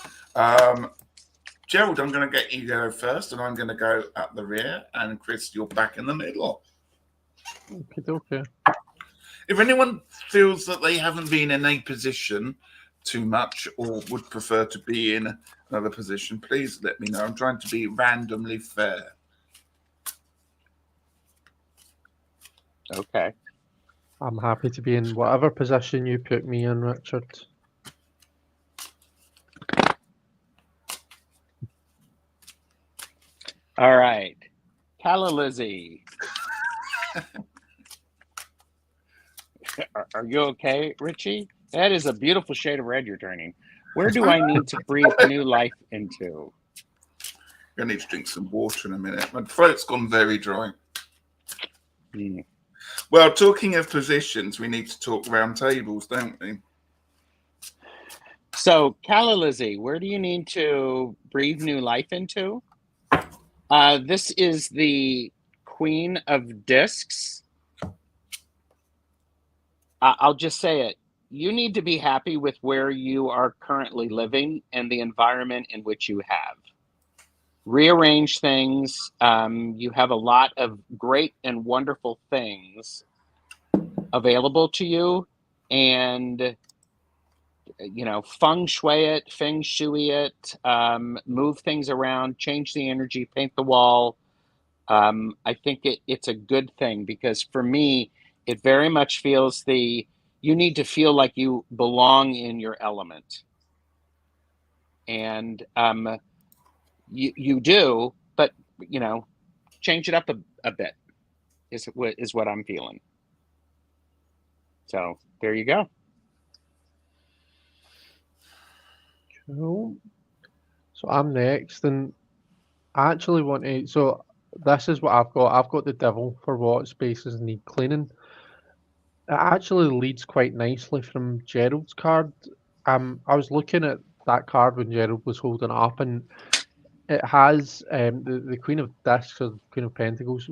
Gerald, I'm going to get you to go first, and I'm going to go at the rear, and Chris, you're back in the middle. Okay. If anyone feels that they haven't been in a position too much or would prefer to be in another position, please let me know. I'm trying to be randomly fair. Okay. I'm happy to be in whatever position you put me in, Richard. All right. Calla Lizzie. Are you okay, Ritchie? That is a beautiful shade of red you're turning. Where do I need to breathe new life into? I'm going to need to drink some water in a minute. My throat's gone very dry. Well, talking of positions, we need to talk round tables, don't we? So, Calla Lizzie, where do you need to breathe new life into? This is the Queen of Discs. I'll just say it. You need to be happy with where you are currently living and the environment in which you have. Rearrange things. You have a lot of great and wonderful things available to you, and feng shui it, move things around, change the energy, paint the wall. I think it's a good thing, because for me, it very much feels you need to feel like you belong in your element. And you do, but change it up a bit is what I'm feeling. So there you go. Cool. So I'm next, and I actually want to. So this is what I've got. I've got the devil for what spaces need cleaning. It actually leads quite nicely from Gerald's card. I was looking at that card when Gerald was holding it up, and it has the Queen of Discs, or the Queen of Pentacles,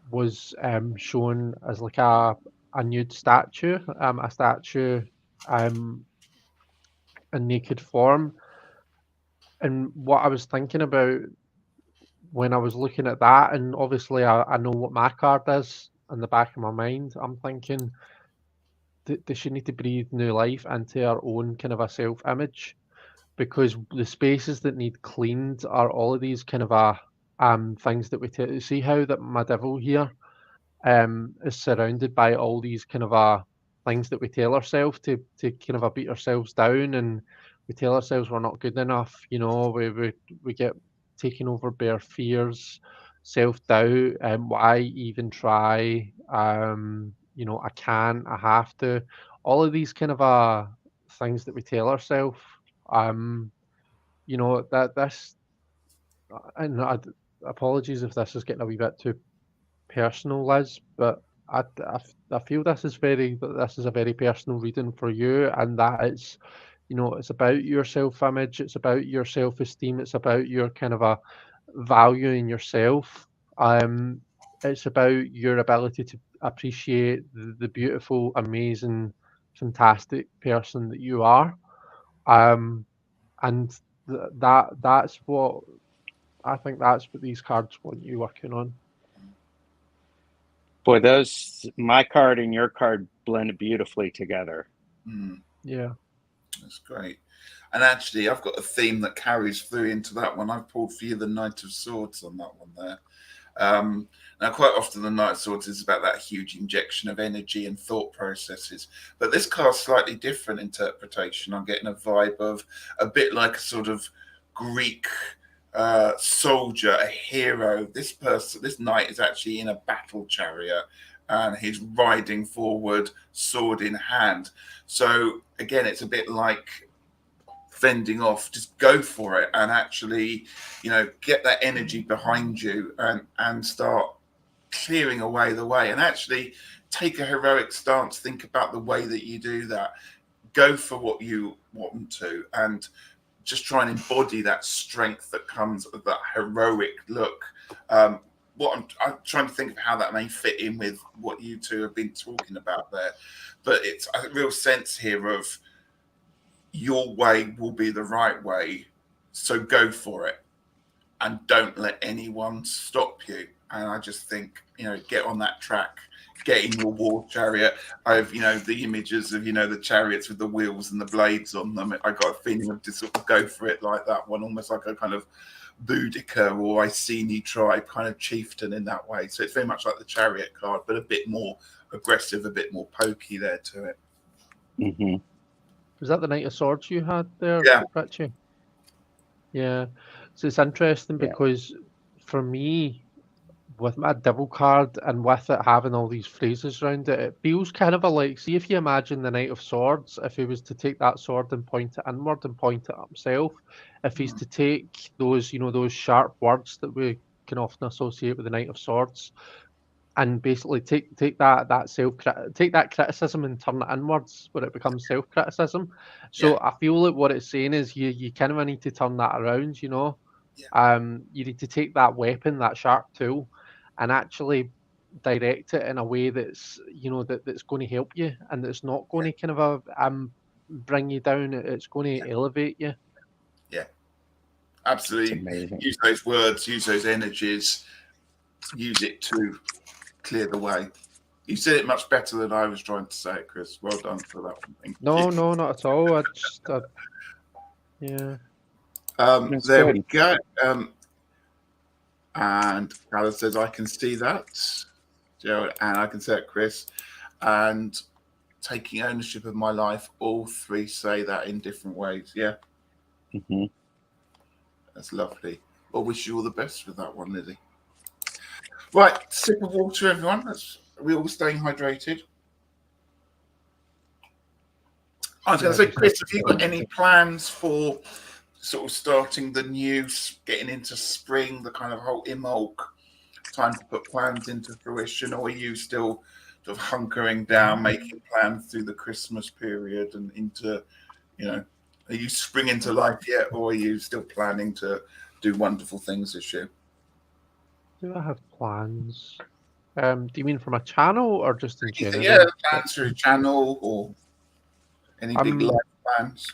was shown as like a nude statue, a statue in naked form. And what I was thinking about when I was looking at that, and obviously I know what my card is in the back of my mind, I'm thinking that she need to breathe new life into her own kind of a self-image, because the spaces that need cleaned are all of these kind of things that we see how that my devil here is surrounded by all these kind of things that we tell ourselves to kind of beat ourselves down, and we tell ourselves we're not good enough. We get taken over by our fears, self doubt, why even try? I can't, I have to. All of these kind of things that we tell ourselves. Um, that this. And apologies if this is getting a wee bit too personal, Liz, but I feel this is a very personal reading for you, and that it's about your self-image, it's about your self-esteem, it's about your kind of a value in yourself. It's about your ability to appreciate the beautiful, amazing, fantastic person that you are. Um, and that's what I think. That's what these cards want you working on. Boy, my card and your card blend beautifully together. Yeah. That's great. And actually, I've got a theme that carries through into that one. I've pulled for you the Knight of Swords on that one there. Now, quite often the Knight of Swords is about that huge injection of energy and thought processes. But this card's slightly different interpretation. I'm getting a vibe of a bit like a sort of Greek soldier, a hero. This knight is actually in a battle chariot, and he's riding forward, sword in hand. So again, it's a bit like fending off. Just go for it, and actually, get that energy behind you, and start clearing away the way, and actually take a heroic stance. Think about the way that you do that. Go for what you want to, and just try and embody that strength that comes with that heroic look. What I'm trying to think of how that may fit in with what you two have been talking about there, but it's a real sense here of your way will be the right way, so go for it and don't let anyone stop you. And I just think, get on that track, get in your war chariot. I've, the images of, the chariots with the wheels and the blades on them. I got a feeling of just sort of go for it like that one, almost like a kind of Boudica or Iceni tribe kind of chieftain in that way. So it's very much like the chariot card, but a bit more aggressive, a bit more pokey there to it. Mm-hmm. Was that the Knight of Swords you had there, Yeah. Ritchie? Yeah. So it's interesting because for me, with my devil card and with it having all these phrases around it, it feels kind of like, see if you imagine the Knight of Swords, if he was to take that sword and point it inward and point it at himself, if he's to take those, those sharp words that we can often associate with the Knight of Swords, and basically take that criticism and turn it inwards where it becomes self-criticism. So I feel like what it's saying is you kind of need to turn that around, you need to take that weapon, that sharp tool, and actually direct it in a way that's that's going to help you, and that's not going to kind of bring you down. It's going to elevate you. Yeah, It's absolutely. amazing. Use those words, use those energies, use it to clear the way. You said it much better than I was trying to say it, Chris. Well done for that one. Thank No, you. no, not at all. Yeah. It's There good. we go. And Carla says, I can see that. Gerald, and I can see it, Chris. And taking ownership of my life, all three say that in different ways. Yeah, Mm-hmm. that's lovely. Well, wish you all the best with that one, Lizzie. Right, sip of water, everyone. Are we all staying hydrated? I was going to say, Chris, have you got any plans for sort of starting the new, getting into spring, the kind of whole Imbolc time to put plans into fruition, or are you still sort of hunkering down, making plans through the Christmas period and into, are you spring into life yet, or are you still planning to do wonderful things this year? Do I have plans? Do you mean for my channel or just in general? Yeah, plans for a channel or any big life plans?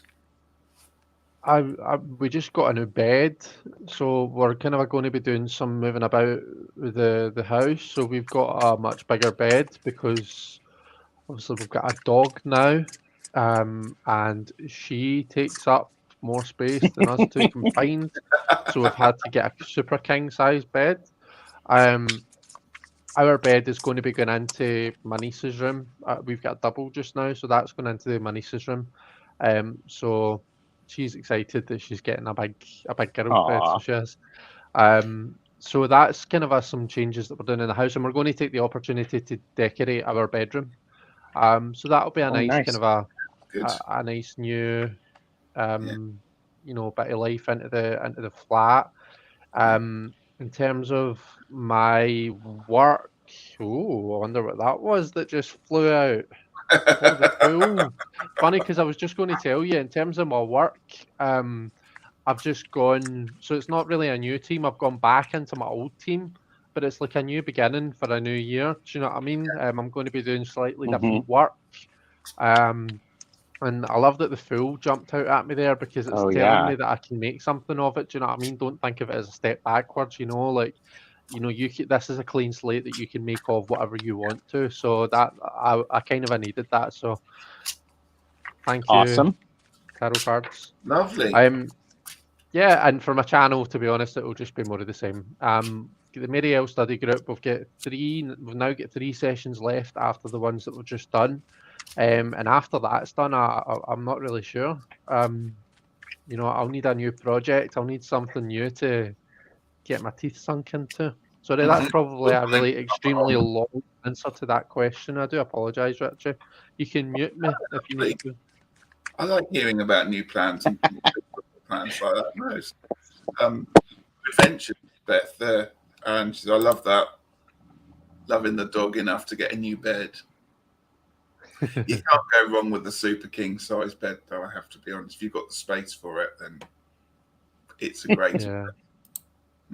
We just got a new bed, so we're kind of going to be doing some moving about with the house. So we've got a much bigger bed because obviously we've got a dog now, and she takes up more space than us two combined. So we've had to get a super king size bed. Our bed is going to be going into my niece's room. We've got a double just now, so that's going into my niece's room. So she's excited that she's getting a big girl's bed, so Aw. she is. So that's kind of some changes that we're doing in the house, and we're going to take the opportunity to decorate our bedroom. So that'll be a nice Nice. kind of Good. a nice new Yeah. bit of life into the flat. In terms of my work, I wonder what that was that just flew out. What was it? Oh, funny because I was just going to tell you in terms of my work, I've just gone. So it's not really a new team. I've gone back into my old team, but it's like a new beginning for a new year. Do you know what I mean? I'm going to be doing slightly Mm-hmm. different work. And I love that the fool jumped out at me there because it's telling me that I can make something of it. Do you know what I mean? Don't think of it as a step backwards. This is a clean slate that you can make of whatever you want to. So that I kind of needed that. So thank you, Awesome. Tarot Cards. Lovely. Yeah, and for my channel, to be honest, it will just be more of the same. The Marielle study group, we've now got 3 sessions left after the ones that we've just done. And after that's done, I'm not really sure. I'll need a new project. I'll need something new to get my teeth sunk into. Sorry, that's probably a really extremely long answer to that question. I do apologise, Richie. You can mute me if you need to. I like hearing about new plans and plans like that. Most adventure, Beth, there, and she said, I love that. Loving the dog enough to get a new bed. You can't go wrong with the super king size bed, though. I have to be honest. If you've got the space for it, then it's a great. Yeah.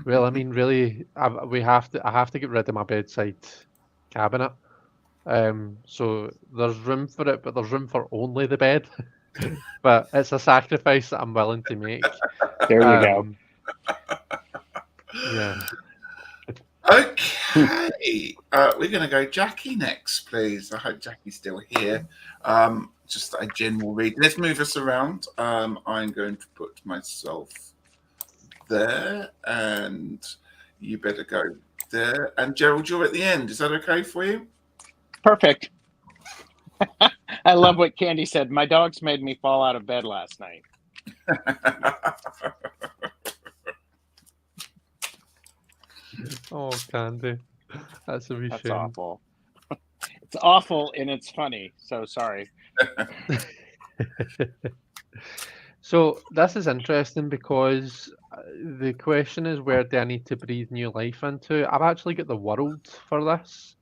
Well, I mean, really, I have to get rid of my bedside cabinet. So there's room for it, but there's room for only the bed. But it's a sacrifice that I'm willing to make. There you go. Yeah. Okay. We're going to go Jackie next, please. I hope Jackie's still here. Just a general read. Let's move us around. I'm going to put myself there, and you better go there. And Gerald, you're at the end. Is that okay for you? Perfect. I love what Candy said. My dogs made me fall out of bed last night. Oh, Candy. That's a wee That's shame. awful. It's awful and it's funny. So sorry. So this is interesting because the question is, where do I need to breathe new life into? I've actually got the world for this.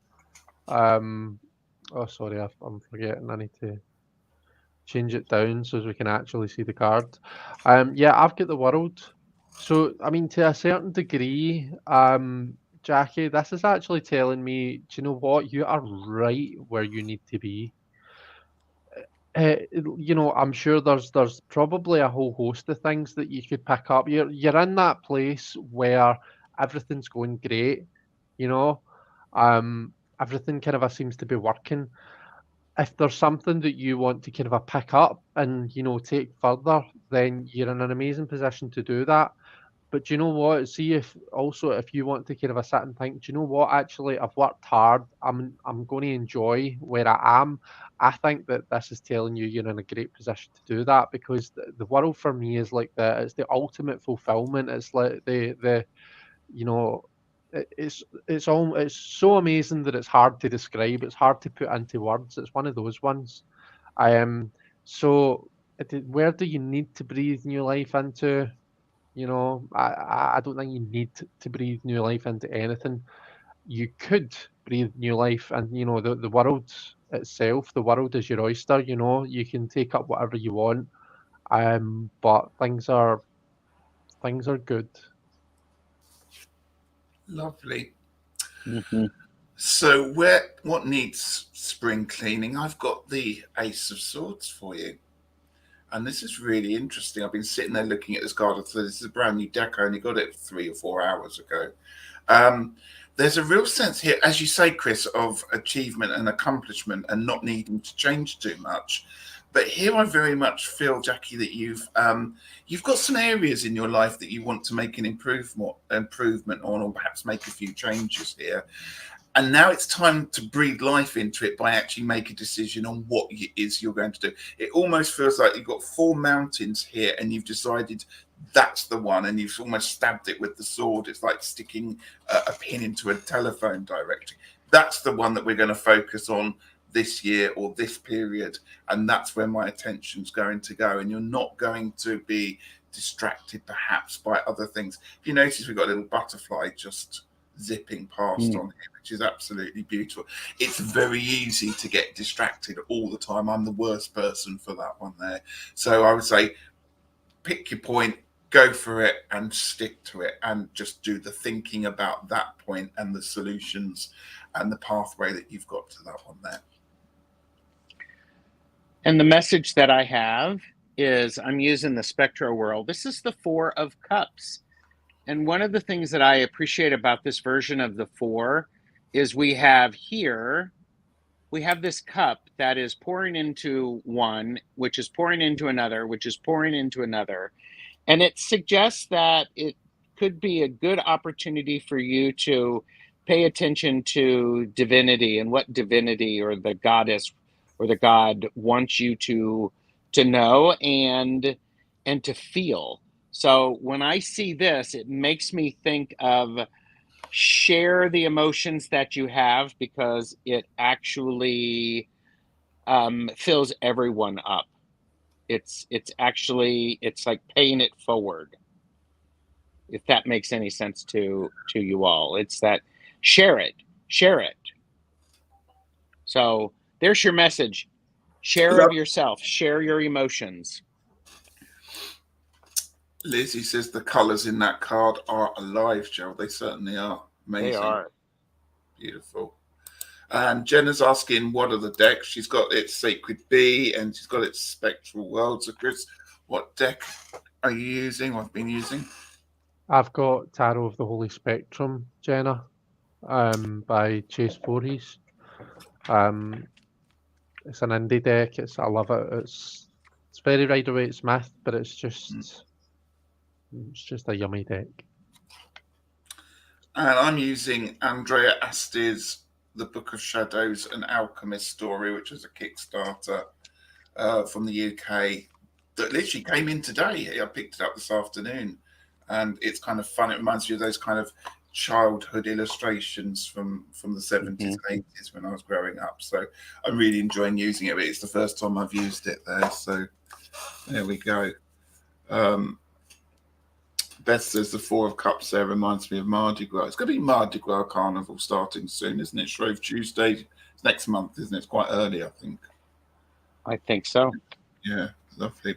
Oh, sorry, I'm forgetting. I need to change it down so as we can actually see the card. Yeah, I've got the world. So, I mean, to a certain degree, Jackie, this is actually telling me, do you know what? You are right where you need to be. I'm sure there's probably a whole host of things that you could pick up. You're in that place where everything's going great, you know. Everything kind of seems to be working. If there's something that you want to kind of pick up and take further, then you're in an amazing position to do that. But do you know what? See if you want to kind of sit and think, do you know what? Actually, I've worked hard. I'm going to enjoy where I am. I think that this is telling you you're in a great position to do that, because the world for me is like it's the ultimate fulfillment. It's like the you know it's so amazing that it's hard to describe. It's hard to put into words. It's one of those ones. I am so. Where do you need to breathe new life into? I don't think you need to breathe new life into anything. You could breathe new life, and the world itself. The world is your oyster. You can take up whatever you want. But things are good. Lovely. Mm-hmm. So, what needs spring cleaning? I've got the Ace of Swords for you. And this is really interesting. I've been sitting there looking at this card. So this is a brand new deck. I only got it 3 or 4 hours ago. There's a real sense here, as you say, Chris, of achievement and accomplishment and not needing to change too much. But here I very much feel, Jackie, that you've got some areas in your life that you want to make an improvement on, or perhaps make a few changes here. And now it's time to breathe life into it by actually make a decision on what it is you're going to do. It almost feels like you've got 4 mountains here and you've decided that's the one, and you've almost stabbed it with the sword. It's like sticking a pin into a telephone directory. That's the one that we're going to focus on this year or this period, and that's where my attention's going to go. And you're not going to be distracted perhaps by other things. If you notice, we've got a little butterfly just zipping past on here, which is absolutely beautiful. It's very easy to get distracted all the time. I'm the worst person for that one there. So I would say pick your point, go for it and stick to it, and just do the thinking about that point and the solutions and the pathway that you've got to that one there. And the message that I have is, I'm using the Spectro World. This is the 4 of Cups. And one of the things that I appreciate about this version of the 4 is we have this cup that is pouring into one, which is pouring into another, which is pouring into another. And it suggests that it could be a good opportunity for you to pay attention to divinity and what divinity or the goddess or the god wants you to know and to feel. So when I see this, it makes me think of share the emotions that you have, because it actually fills everyone up. It's like paying it forward, if that makes any sense to you all. It's that share it. So there's your message. Share of yourself, share your emotions. Lizzie says the colours in that card are alive, Gerald. They certainly are. Amazing. They are. Beautiful. And Jenna's asking, what are the decks? She's got its Sacred Bee and she's got its Spectral World. So, Chris, what deck are you using or have been using? I've got Tarot of the Holy Spectrum, Jenna, by Chase Voorhees. It's an indie deck. I love it. It's very Rider-Waite Smith, but it's just a yummy deck. And I'm using Andrea Asti's The Book of Shadows, an Alchemist story, which is a Kickstarter from the UK that literally came in today. I picked it up this afternoon, and it's kind of fun. It reminds me of those kind of childhood illustrations from the 70s and 80s when I was growing up. So I'm really enjoying using it, but it's the first time I've used it there. So there we go. Beth says the 4 of Cups there reminds me of Mardi Gras. It's going to be Mardi Gras Carnival starting soon, isn't it? Shrove Tuesday. It's next month, isn't it? It's quite early, I think. I think so. Yeah, lovely.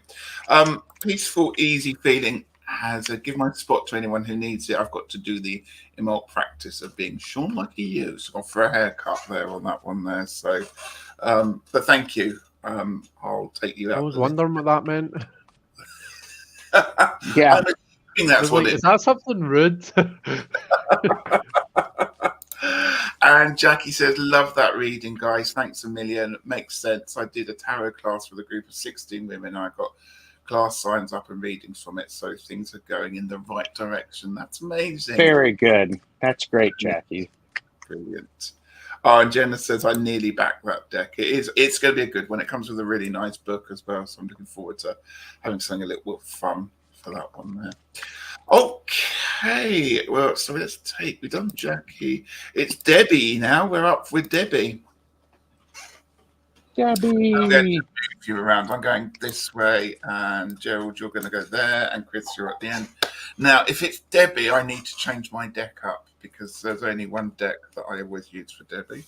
Peaceful, easy feeling. has given my spot to anyone who needs it. I've got to do the Imbolc practice of being shorn like a you. So I'll throw a haircut there on that one there. So, but thank you. I'll take you out. I was wondering what that meant. Yeah. I'm assuming that's what like, it is that something rude? And Jackie says, love that reading, guys. Thanks a million. It makes sense. I did a tarot class with a group of 16 women. I got class signs up and readings from it. So things are going in the right direction. That's amazing. Very good. That's great, Jackie. Brilliant. Oh, and Jenna says, I nearly backed that deck. It's going to be a good one. It comes with a really nice book as well. So I'm looking forward to having something a little fun for that one there. Okay, well, so we've done Jackie. It's Debbie now. We're up with Debbie. Debbie. I'm going to move you around. I'm going this way, and Gerald, you're going to go there, and Chris, you're at the end. Now, if it's Debbie, I need to change my deck up because there's only one deck that I always use for Debbie.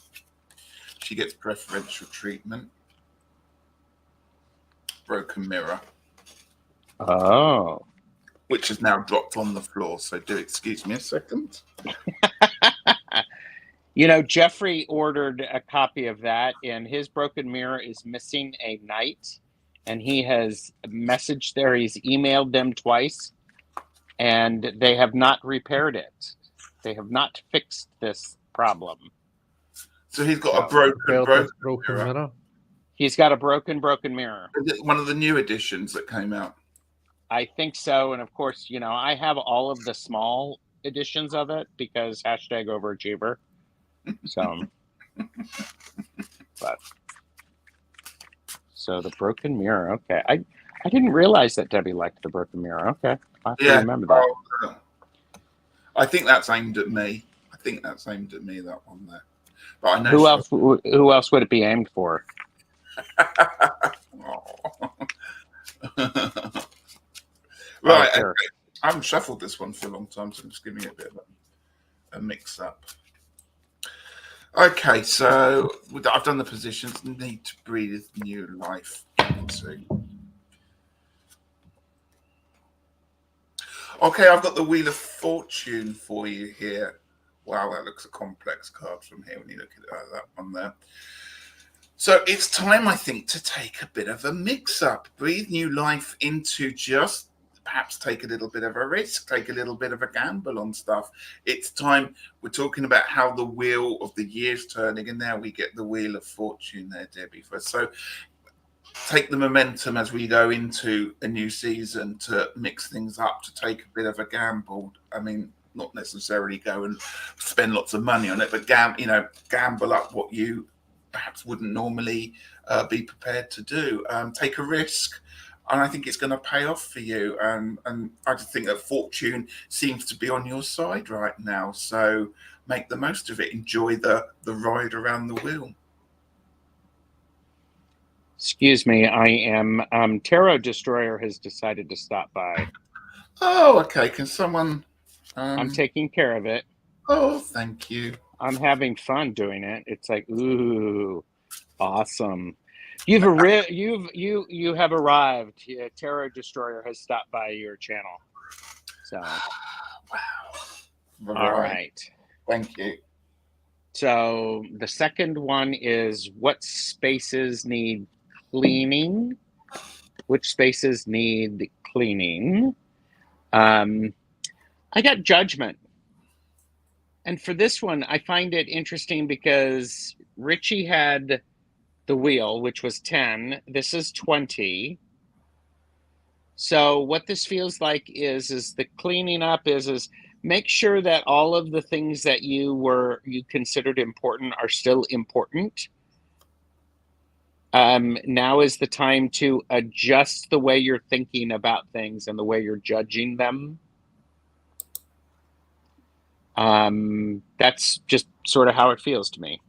She gets preferential treatment. Broken Mirror. Oh. Which is now dropped on the floor. So do excuse me a second. Jeffrey ordered a copy of that, and his Broken Mirror is missing a knight, and he has messaged there. He's emailed them twice, and they have not repaired it. They have not fixed this problem. So he's got a broken mirror. He's got a broken mirror. Is it one of the new editions that came out? I think so. And of course, I have all of the small editions of it because #overachiever. So, so the Broken Mirror. Okay. I didn't realize that Debbie liked the Broken Mirror. Okay. I have to remember that. I think that's aimed at me. That one there. But I know who else would it be aimed for? Right. Okay. I haven't shuffled this one for a long time, so I'm just giving it a bit of a mix up. Okay, so I've done the positions. Need to breathe new life into. Okay, I've got the Wheel of Fortune for you here. Wow, that looks a complex card from here when you look at that one there. So it's time, I think, to take a bit of a mix-up. Breathe new life into just perhaps take a little bit of a risk, take a little bit of a gamble on stuff. It's time. We're talking about how the wheel of the year's turning, and now we get the Wheel of Fortune there, Debbie. So take the momentum as we go into a new season to mix things up, to take a bit of a gamble. I mean, not necessarily go and spend lots of money on it, but gamble up what you perhaps wouldn't normally be prepared to do. Take a risk. And I think it's going to pay off for you. And I just think that fortune seems to be on your side right now. So make the most of it. Enjoy the ride around the wheel. Excuse me, I am Tarot Destroyer has decided to stop by. Oh, okay. Can someone... I'm taking care of it. Oh, thank you. I'm having fun doing it. It's like, ooh, awesome. You have arrived. Tarot Destroyer has stopped by your channel. So, wow. All right. Thank you. So the second one is what spaces need cleaning? Which spaces need cleaning? I got Judgment. And for this one, I find it interesting because Ritchie had the wheel, which was 10. This is 20. So what this feels like is the cleaning up is make sure that all of the things that you considered important are still important. Now is the time to adjust the way you're thinking about things and the way you're judging them. That's just sort of how it feels to me.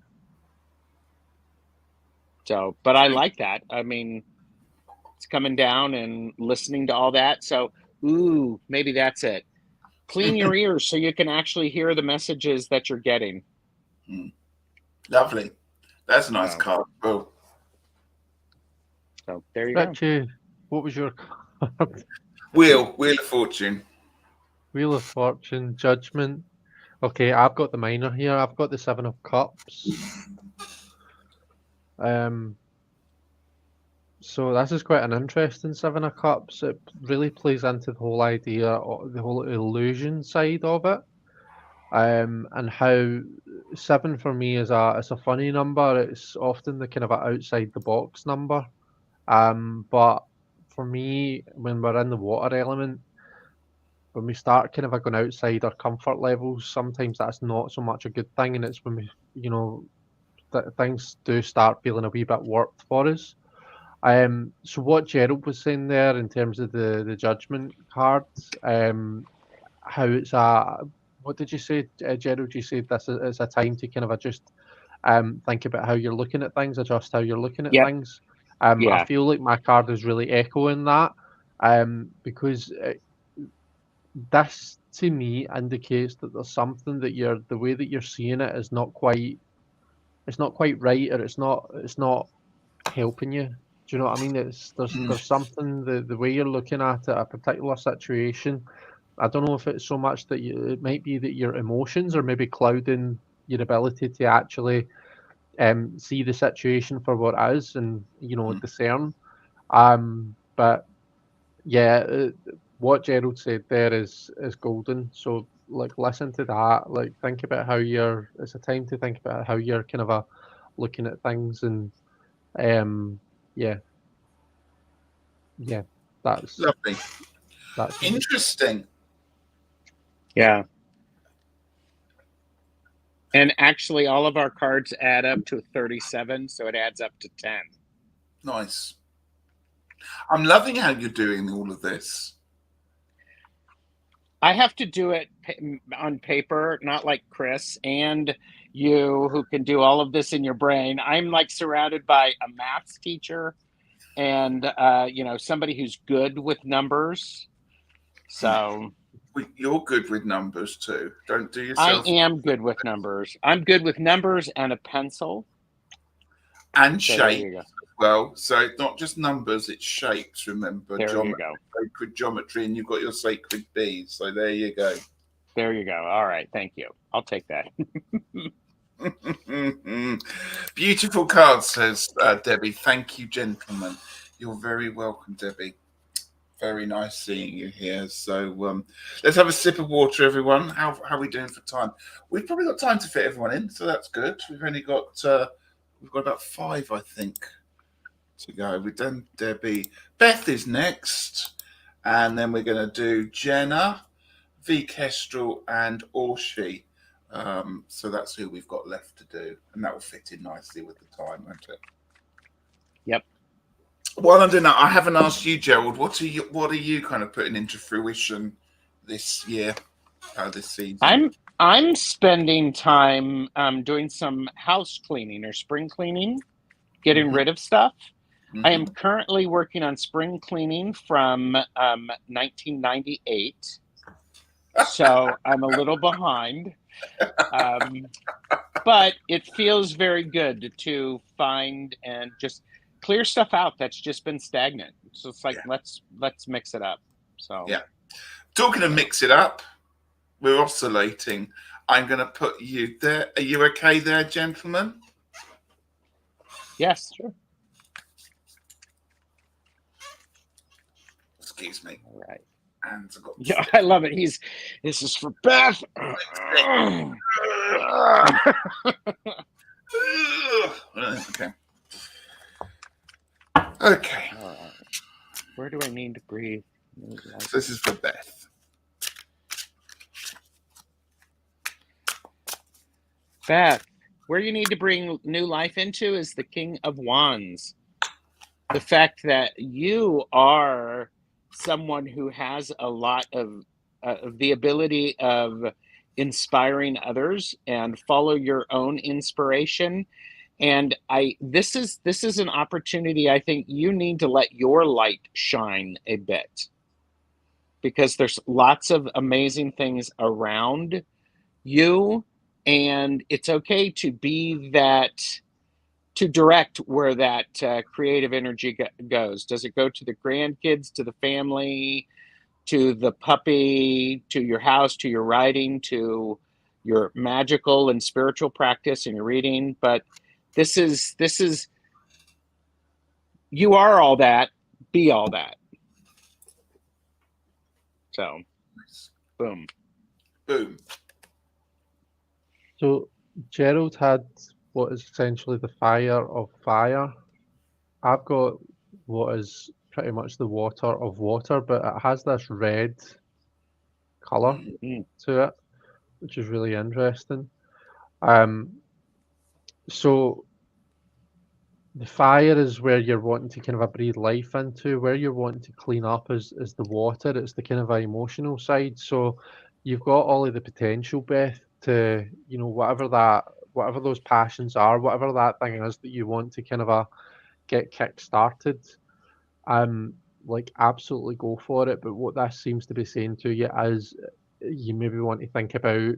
So, but I like that. I mean, it's coming down and listening to all that. So, ooh, maybe that's it. Clean your ears so you can actually hear the messages that you're getting. Lovely. That's a nice card. Oh. So there you go. What was your card? Wheel of Fortune. Wheel of Fortune, Judgment. Okay, I've got the minor here. I've got the Seven of Cups. So this is quite an interesting Seven of Cups. It really plays into the whole idea, the whole illusion side of it, and how seven for me is a funny number. It's often the kind of a outside the box number, but for me, when we're in the water element, when we start kind of going outside our comfort levels, sometimes that's not so much a good thing, and it's when we, things do start feeling a wee bit warped for us. So what Gerald was saying there in terms of the judgment cards, how it's what did you say, Gerald? You said this is a time to kind of just think about how you're looking at things, adjust how you're looking at Yep. things. I Yeah. feel like my card is really echoing that, because this to me indicates that there's something that the way that you're seeing it is not quite, it's not quite right, or it's not helping you. Do you know what I mean? There's something, the way you're looking at it, a particular situation. I don't know if it's so much that it might be that your emotions are maybe clouding your ability to actually see the situation for what it is, and discern. But yeah, what Gerald said there is golden. So like listen to that. Like think about how you're. It's a time to think about how you're kind of looking at things, and yeah, yeah. That's Lovely. That's Interesting. Yeah. And actually, all of our cards add up to 37, so it adds up to 10. Nice. I'm loving how you're doing all of this. I have to do it on paper, not like Chris and you, who can do all of this in your brain. I'm like surrounded by a maths teacher and somebody who's good with numbers. So you're good with numbers too. Don't do I yourself. am good with numbers. I'm good with numbers and a pencil and So there shape you go. as well. So it's not just numbers, it's shapes. Remember, There you go. sacred geometry, and you've got your sacred bees. So there you go. There you go. All right. Thank you. I'll take that. Beautiful card, says Debbie. Thank you, gentlemen. You're very welcome, Debbie. Very nice seeing you here. So let's have a sip of water, everyone. How are we doing for time? We've probably got time to fit everyone in, so that's good. We've only got we've got about 5, I think, to go. We've done Debbie. Beth is next, and then we're going to do Jenna, V. Kestrel, and Orshi. So that's who we've got left to do, and that will fit in nicely with the time, won't it? Yep. While I'm doing that, I haven't asked you, Gerald. What are you kind of putting into fruition this year, this season? I'm spending time doing some house cleaning or spring cleaning, getting rid of stuff. I am currently working on spring cleaning from 1998, so I'm a little behind. But it feels very good to find and just clear stuff out that's just been stagnant. So it's like, let's mix it up. So yeah. Talking of mix it up, we're oscillating. I'm going to put you there. Are you okay there, gentlemen? Yes, sure. Excuse me. All right. And I've got yeah, I love it. This is for Beth. Okay. Okay. All right. Where do I need to breathe? So this is for Beth. Beth, where you need to bring new life into is the King of Wands. The fact that you are someone who has a lot of the ability of inspiring others and follow your own inspiration. And this is an opportunity. I think you need to let your light shine a bit, because there's lots of amazing things around you, and it's okay to be that, to direct where that creative energy goes. Does it go to the grandkids, to the family, to the puppy, to your house, to your writing, to your magical and spiritual practice and your reading. But this is you are all that, be all that. So boom. Boom. So Gerald had what is essentially the fire of fire. I've got what is pretty much the water of water, but it has this red colour Mm-hmm. to it, which is really interesting. So the fire is where you're wanting to kind of breathe life into. Where you're wanting to clean up is the water. It's the kind of emotional side. So you've got all of the potential, Beth, to whatever those passions are, whatever that thing is that you want to kind of get kick started. Like absolutely go for it. But what this seems to be saying to you is you maybe want to think about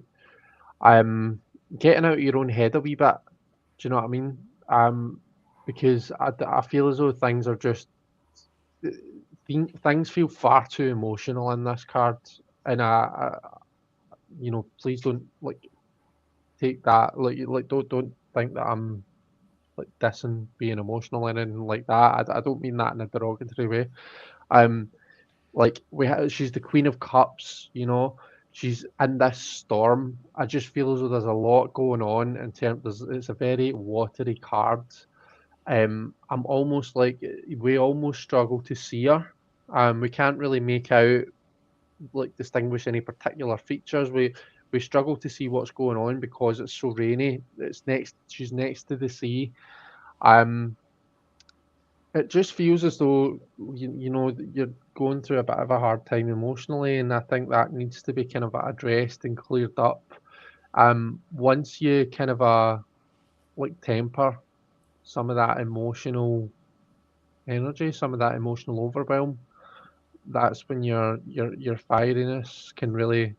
getting out of your own head a wee bit. Do you know what I mean? Because I feel as though things are just things feel far too emotional in this card, and please don't like take that like don't think that I'm like dissing being emotional and anything like that. I don't mean that in a derogatory way. Like she's the Queen of Cups, she's in this storm. I just feel as though there's a lot going on in terms. It's a very watery card. I'm almost like we almost struggle to see her. We can't really make out like distinguish any particular features. We struggle to see what's going on because it's so rainy. She's next to the sea. Um, it just feels as though you're going through a bit of a hard time emotionally, and I think that needs to be kind of addressed and cleared up. Once you kind of like temper some of that emotional energy, some of that emotional overwhelm, that's when your fieriness can really,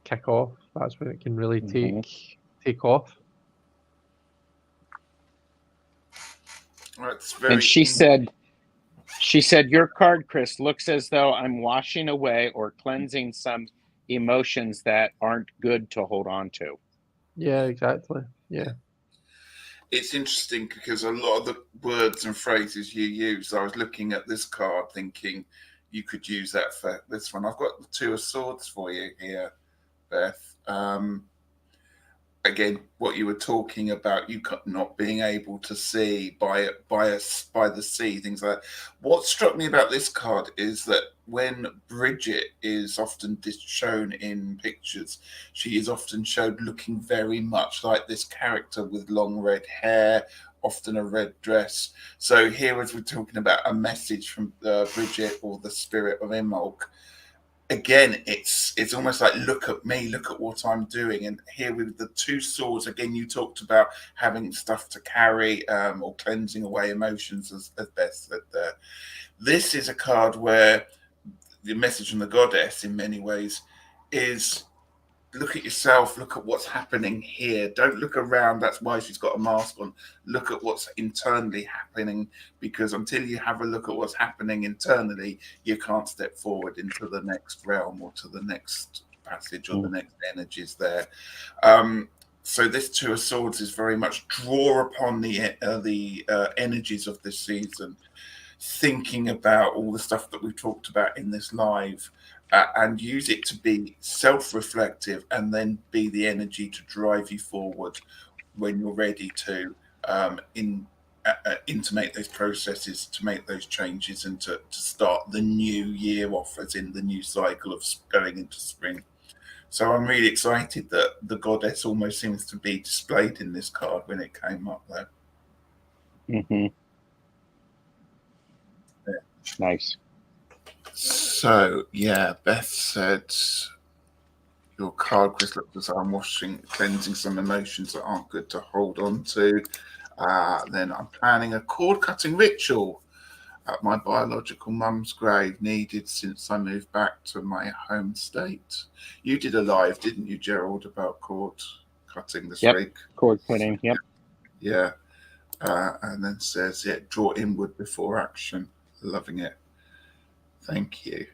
kick off. That's when it can really Mm-hmm. take off. That's And very. she said, your card, Chris, looks as though I'm washing away or cleansing some emotions that aren't good to hold on to. Yeah, exactly. Yeah. It's interesting because a lot of the words and phrases you use, I was looking at this card thinking you could use that for this one. I've got the Two of Swords for you here, Beth. Again, what you were talking about, you not being able to see by the sea, things like that. What struck me about this card is that when Bridget is often shown in pictures, she is often shown looking very much like this character with long red hair, often a red dress. So here, as we're talking about a message from Bridget or the spirit of Imbolc, again, it's almost like, look at me, look at what I'm doing. And here with the Two Swords, again, you talked about having stuff to carry or cleansing away emotions, as Beth said there. This is a card where the message from the goddess in many ways is, look at yourself, look at what's happening here. Don't look around. That's why she's got a mask on. Look at what's internally happening, because until you have a look at what's happening internally, you can't step forward into the next realm or to the next passage or the next energies there. So this Two of Swords is very much draw upon the energies of this season, thinking about all the stuff that we've talked about in this live, and use it to be self-reflective and then be the energy to drive you forward when you're ready to intimate those processes, to make those changes, and to start the new year off as in the new cycle of going into spring. So I'm really excited that the goddess almost seems to be displayed in this card when it came up there. Mm-hmm. Yeah. Nice. So, yeah, Beth said your card, Chris, looked as I'm cleansing some emotions that aren't good to hold on to. Then I'm planning a cord-cutting ritual at my biological mum's grave, needed since I moved back to my home state. You did a live, didn't you, Gerald, about cord cutting this week? Cord cutting, yep. Yeah. And then says, draw inward before action. Loving it. Thank you.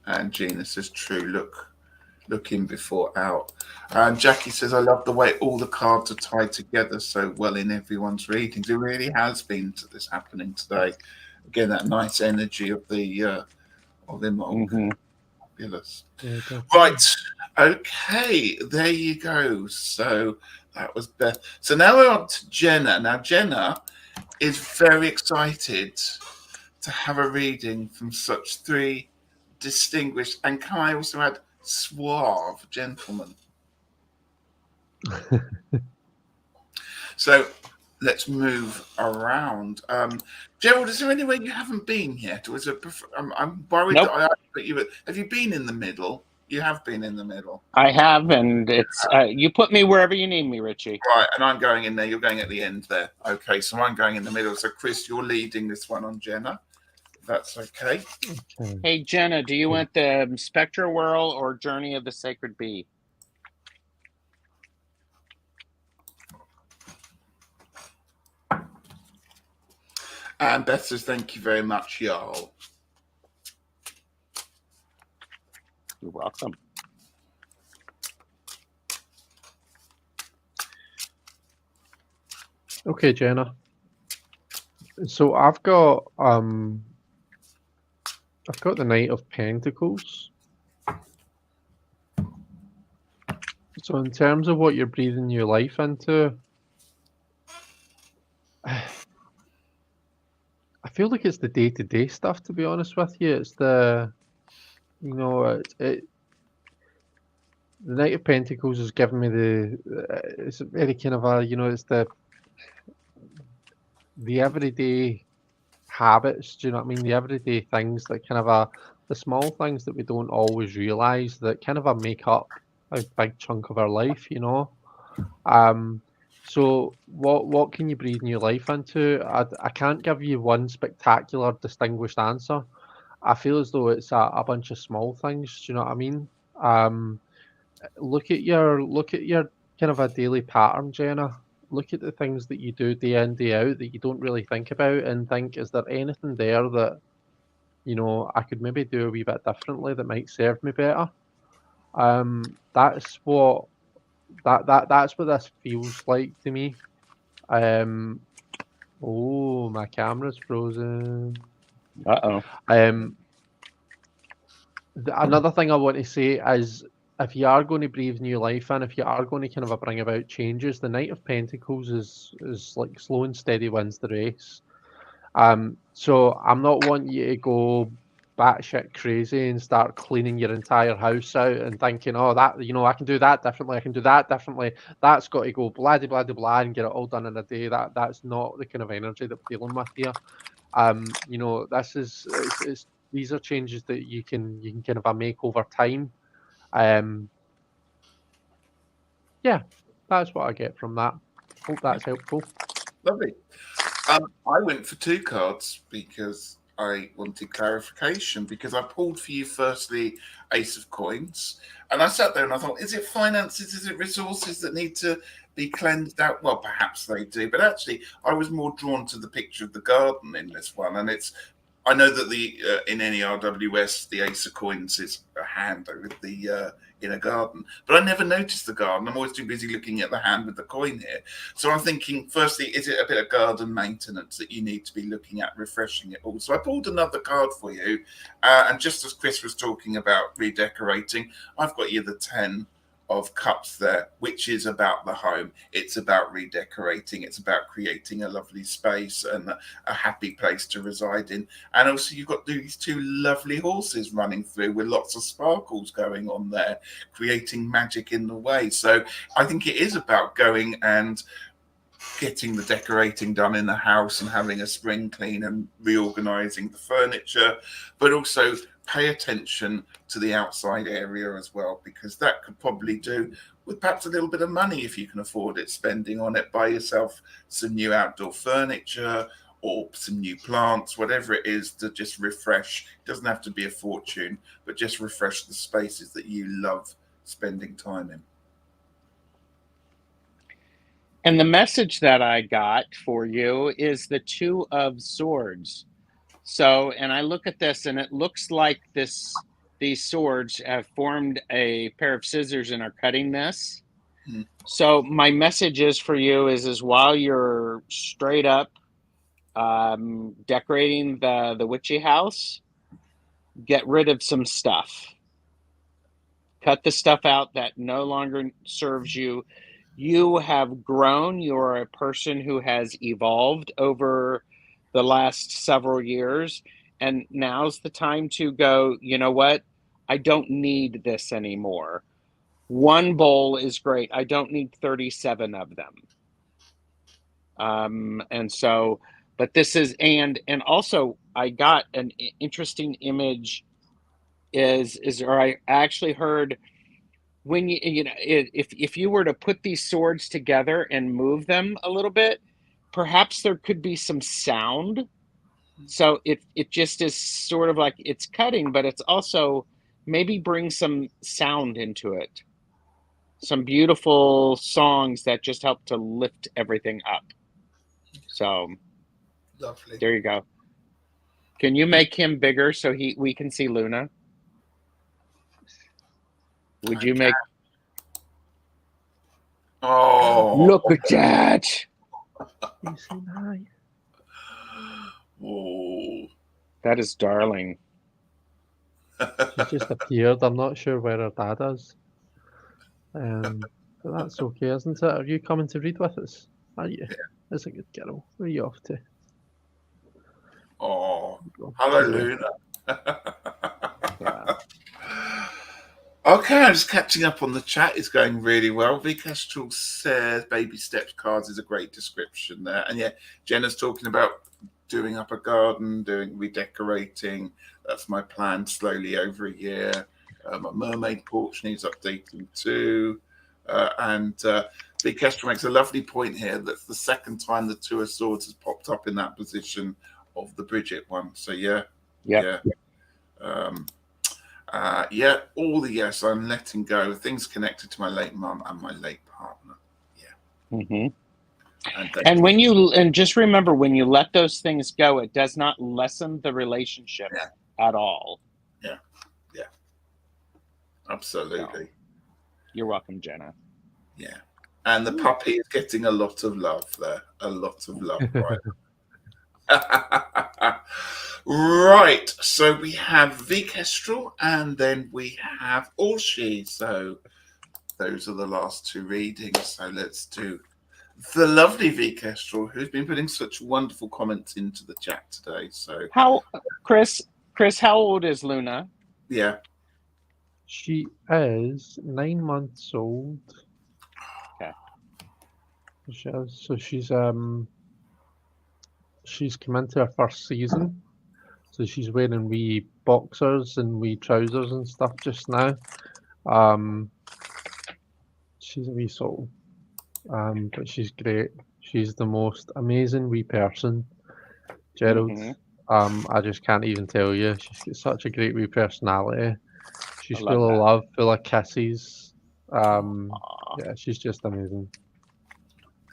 And Gina says, true, look in before out. And Jackie says, I love the way all the cards are tied together so well in everyone's readings. It really has been to this happening today. Again, that nice energy of the Imbolc. Fabulous. Yeah, Right. Okay, there you go. So that was Beth. So now we're on to Jenna. Now, Jenna is very excited to have a reading from such three distinguished, and can I also add, suave gentlemen. So let's move around. Gerald, is there anywhere you haven't been yet? Or is it, I'm worried Nope. that I put you. Have you been in the middle? You have been in the middle. I have, and it's you put me wherever you need me, Ritchie. Right, and I'm going in there. You're going at the end there. Okay, so I'm going in the middle. So, Chris, you're leading this one on Jenna. That's okay. Hey, Jenna, do you want the Spectre Whirl or Journey of the Sacred Bee? And Beth says, thank you very much, y'all. You're welcome. Okay, Jenna. So I've got the Knight of Pentacles. So in terms of what you're breathing your life into, I feel like it's the day-to-day stuff, to be honest with you. It's the, you know, the Knight of Pentacles has given me it's very kind of a, you know, it's the everyday habits, do you know what I mean? The everyday things that kind of the small things that we don't always realise that kind of make up a big chunk of our life, you know? So what can you breathe new life into? I can't give you one spectacular, distinguished answer. I feel as though it's a bunch of small things. Do you know what I mean? Look at your kind of a daily pattern, Jenna. Look at the things that you do day in, day out that you don't really think about, and think, is there anything there that, you know, I could maybe do a wee bit differently that might serve me better? That's what that's what this feels like to me. Oh, my camera's frozen. Uh-oh. Another thing I want to say is, if you are going to breathe new life in, if you are going to kind of bring about changes, the Knight of Pentacles is like slow and steady wins the race. So I'm not wanting you to go batshit crazy and start cleaning your entire house out and thinking, oh, that, you know, I can do that differently, I can do that differently. That's got to go blah blah blah blah and get it all done in a day. That's not the kind of energy that we're dealing with here. You know, this is these are changes that you can kind of make over time. Yeah, that's what I get from that. Hope that's helpful. Lovely. I went for 2 cards because I wanted clarification, because I pulled for you firstly Ace of Coins, and I sat there and I thought, is it finances, is it resources that need to be cleansed out? Well, perhaps they do, but actually I was more drawn to the picture of the garden in this one, and I know that in any RWS the Ace of Coins is a hand with the in a garden, but I never noticed the garden. I'm always too busy looking at the hand with the coin here. So I'm thinking, firstly, is it a bit of garden maintenance that you need to be looking at, refreshing it all? So I pulled another card for you, and just as Chris was talking about redecorating, I've got you the 10 of Cups there, which is about the home. It's about redecorating. It's about creating a lovely space and a happy place to reside in. And also you've got these 2 lovely horses running through with lots of sparkles going on there, creating magic in the way. So I think it is about going and getting the decorating done in the house and having a spring clean and reorganizing the furniture, but also pay attention to the outside area as well, because that could probably do with perhaps a little bit of money, if you can afford it, spending on it. Buy yourself some new outdoor furniture or some new plants, whatever it is, to just refresh. It doesn't have to be a fortune, but just refresh the spaces that you love spending time in. And the message that I got for you is the 2 of Swords. So, and I look at this and it looks like this these swords have formed a pair of scissors and are cutting this. Hmm. So my message is for you is while you're straight up decorating the witchy house, get rid of some stuff. Cut the stuff out that no longer serves you. You have grown. You're a person who has evolved over the last several years. And now's the time to go, you know what? I don't need this anymore. One bowl is great. I don't need 37 of them. And so, but this is, and also I got an interesting image or I actually heard when you know, if you were to put these swords together and move them a little bit, perhaps there could be some sound. So it just is sort of like it's cutting, but it's also maybe bring some sound into it. Some beautiful songs that just help to lift everything up. So Lovely. there you go. Can you make him bigger so we can see Luna? Would you make? Oh, Look at that! You saying hi? Oh. That is darling. She's just appeared. I'm not sure where her dad is. But that's okay, isn't it? Are you coming to read with us? Are you? Yeah. That's a good girl. Where are you off to? Oh, hello, Yeah. Luna. Yeah. Okay, I'm just catching up on the chat. It's going really well. V. Kestrel says baby steps cards is a great description there. And yeah, Jenna's talking about doing up a garden, redecorating. That's my plan slowly over a year. My mermaid porch needs updating too. And V. Kestrel makes a lovely point here. That's the second time the Two of Swords has popped up in that position of the Bridget one. So yeah. Yep. Yeah, all the yes, I'm letting go. Things connected to my late mum and my late partner. Yeah. Mm-hmm. And just remember, when you let those things go, it does not lessen the relationship at all. Yeah. Absolutely. So, you're welcome, Jenna. Yeah. And the puppy is getting a lot of love there. A lot of love, right? Right, so we have V. Kestrel and then we have Orshi. So those are the last two readings. So let's do the lovely V. Kestrel, who's been putting such wonderful comments into the chat today. So Chris, how old is Luna? Yeah. She is 9 months old. Okay. So she's come into her first season. So she's wearing wee boxers and wee trousers and stuff just now. She's a wee soul. But she's great. She's the most amazing wee person, Gerald. Mm-hmm. I just can't even tell you. She's got such a great wee personality. She's full of that. love, full of kisses. Yeah, she's just amazing.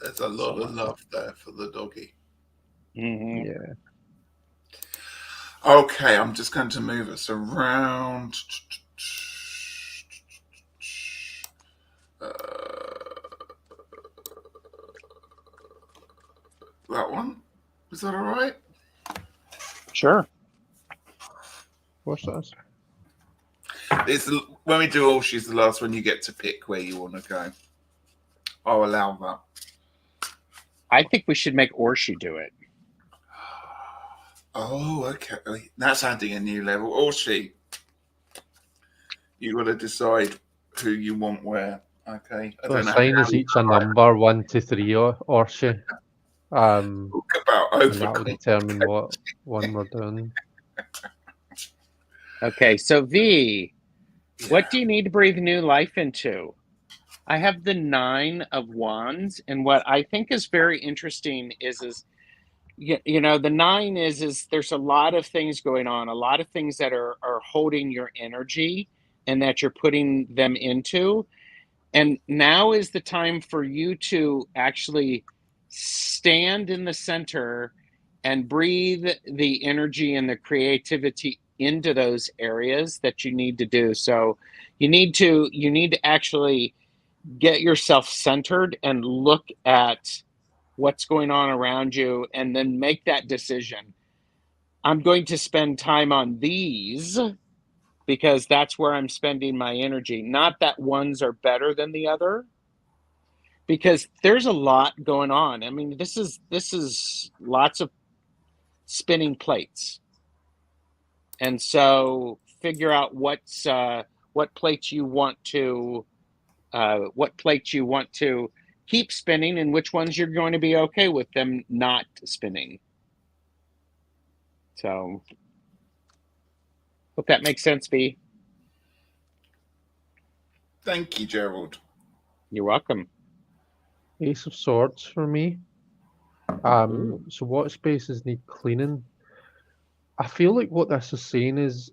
There's a lot of love there for the doggy. Mm-hmm. Yeah. Okay, I'm just going to move us around. That one? Is that all right? Sure. What's that? When we do all, she's the last one. You get to pick where you want to go. I'll allow that. I think we should make Orshi do it. Oh, okay. That's adding a new level. Orshi, you got to decide who you want where. Okay. So assign us each a number 1 to 3, Orshi. And that will determine what one we're doing. Okay, so V, what do you need to breathe new life into? I have the 9 of Wands, and what I think is very interesting is you know, the 9 is there's a lot of things going on, a lot of things that are holding your energy and that you're putting them into. And now is the time for you to actually stand in the center and breathe the energy and the creativity into those areas that you need to do. So you need to actually get yourself centered and look at what's going on around you, and then make that decision. I'm going to spend time on these because that's where I'm spending my energy. Not that ones are better than the other, because there's a lot going on. I mean, this is lots of spinning plates. And so figure out what plates you want to keep spinning, and which ones you're going to be okay with them not spinning. So hope that makes sense, B. Thank you, Gerald. You're welcome. Ace of Swords for me. So what spaces need cleaning? I feel like what this is saying is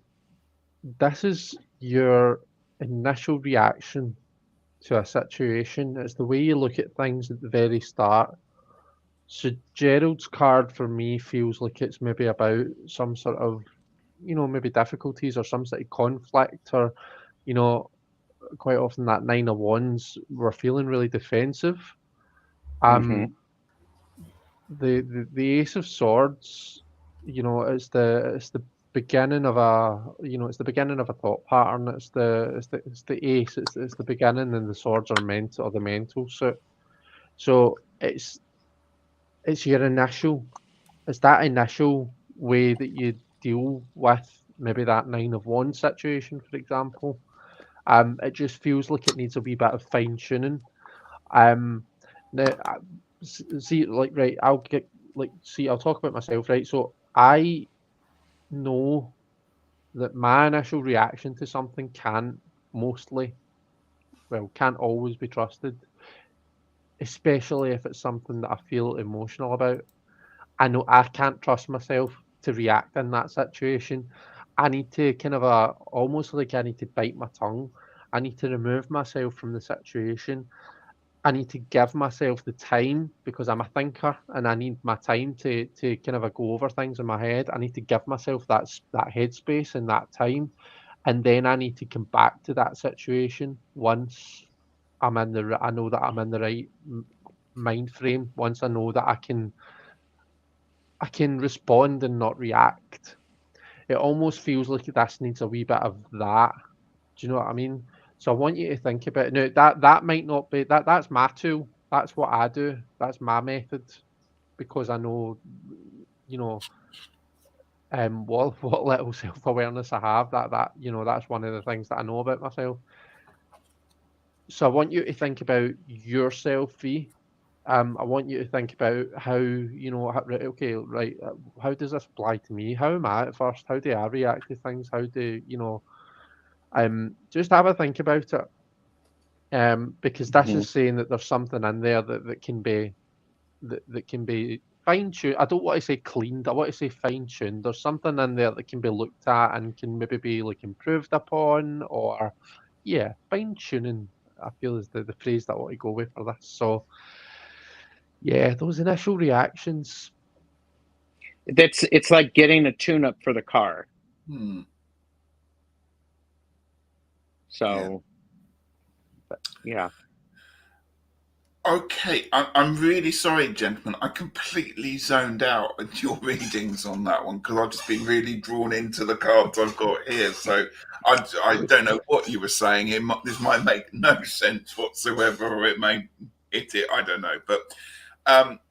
this is your initial reaction to a situation. It's the way you look at things at the very start. So Gerald's card for me feels like it's maybe about some sort of, maybe difficulties or some sort of conflict, or, quite often that Nine of Wands, we're feeling really defensive. The Ace of Swords, it's the beginning of it's the beginning of a thought pattern. It's the ace. It's the beginning, and the swords are mental, or the mental suit. So it's your initial. It's that initial way that you deal with maybe that Nine of Wands situation, for example. It just feels like it needs a wee bit of fine tuning. Now, see, like, right, I'll talk about myself, right? So I know that my initial reaction to something can't always be trusted, especially if it's something that I feel emotional about. I know I can't trust myself to react in that situation. I need to kind of almost like I need to bite my tongue. I need to remove myself from the situation. I need to give myself the time, because I'm a thinker and I need my time to kind of go over things in my head. I need to give myself that headspace and that time, and then I need to come back to that situation once I know that I'm in the right mind frame. Once I know that I can respond and not react. It almost feels like this needs a wee bit of that. Do you know what I mean? So I want you to think about it. Now that might not be that's my tool. That's what I do. That's my method, because I know, you know, what little self awareness I have. That's one of the things that I know about myself. So I want you to think about yourself, V. I want you to think about how, right, how does this apply to me? How am I at first? How do I react to things? How do, just have a think about it. Because this is saying that there's something in there that can be fine tuned. I don't want to say cleaned. I want to say fine tuned. There's something in there that can be looked at and can maybe be like improved upon, or fine tuning. I feel is the phrase that I want to go with for this. So yeah, those initial reactions. It's like getting a tune-up for the car. So yeah. Okay, I'm really sorry, gentlemen. I completely zoned out at your readings on that one, because I've just been really drawn into the cards I've got here. So I don't know what you were saying. This might make no sense whatsoever, or it may hit it. I don't know. But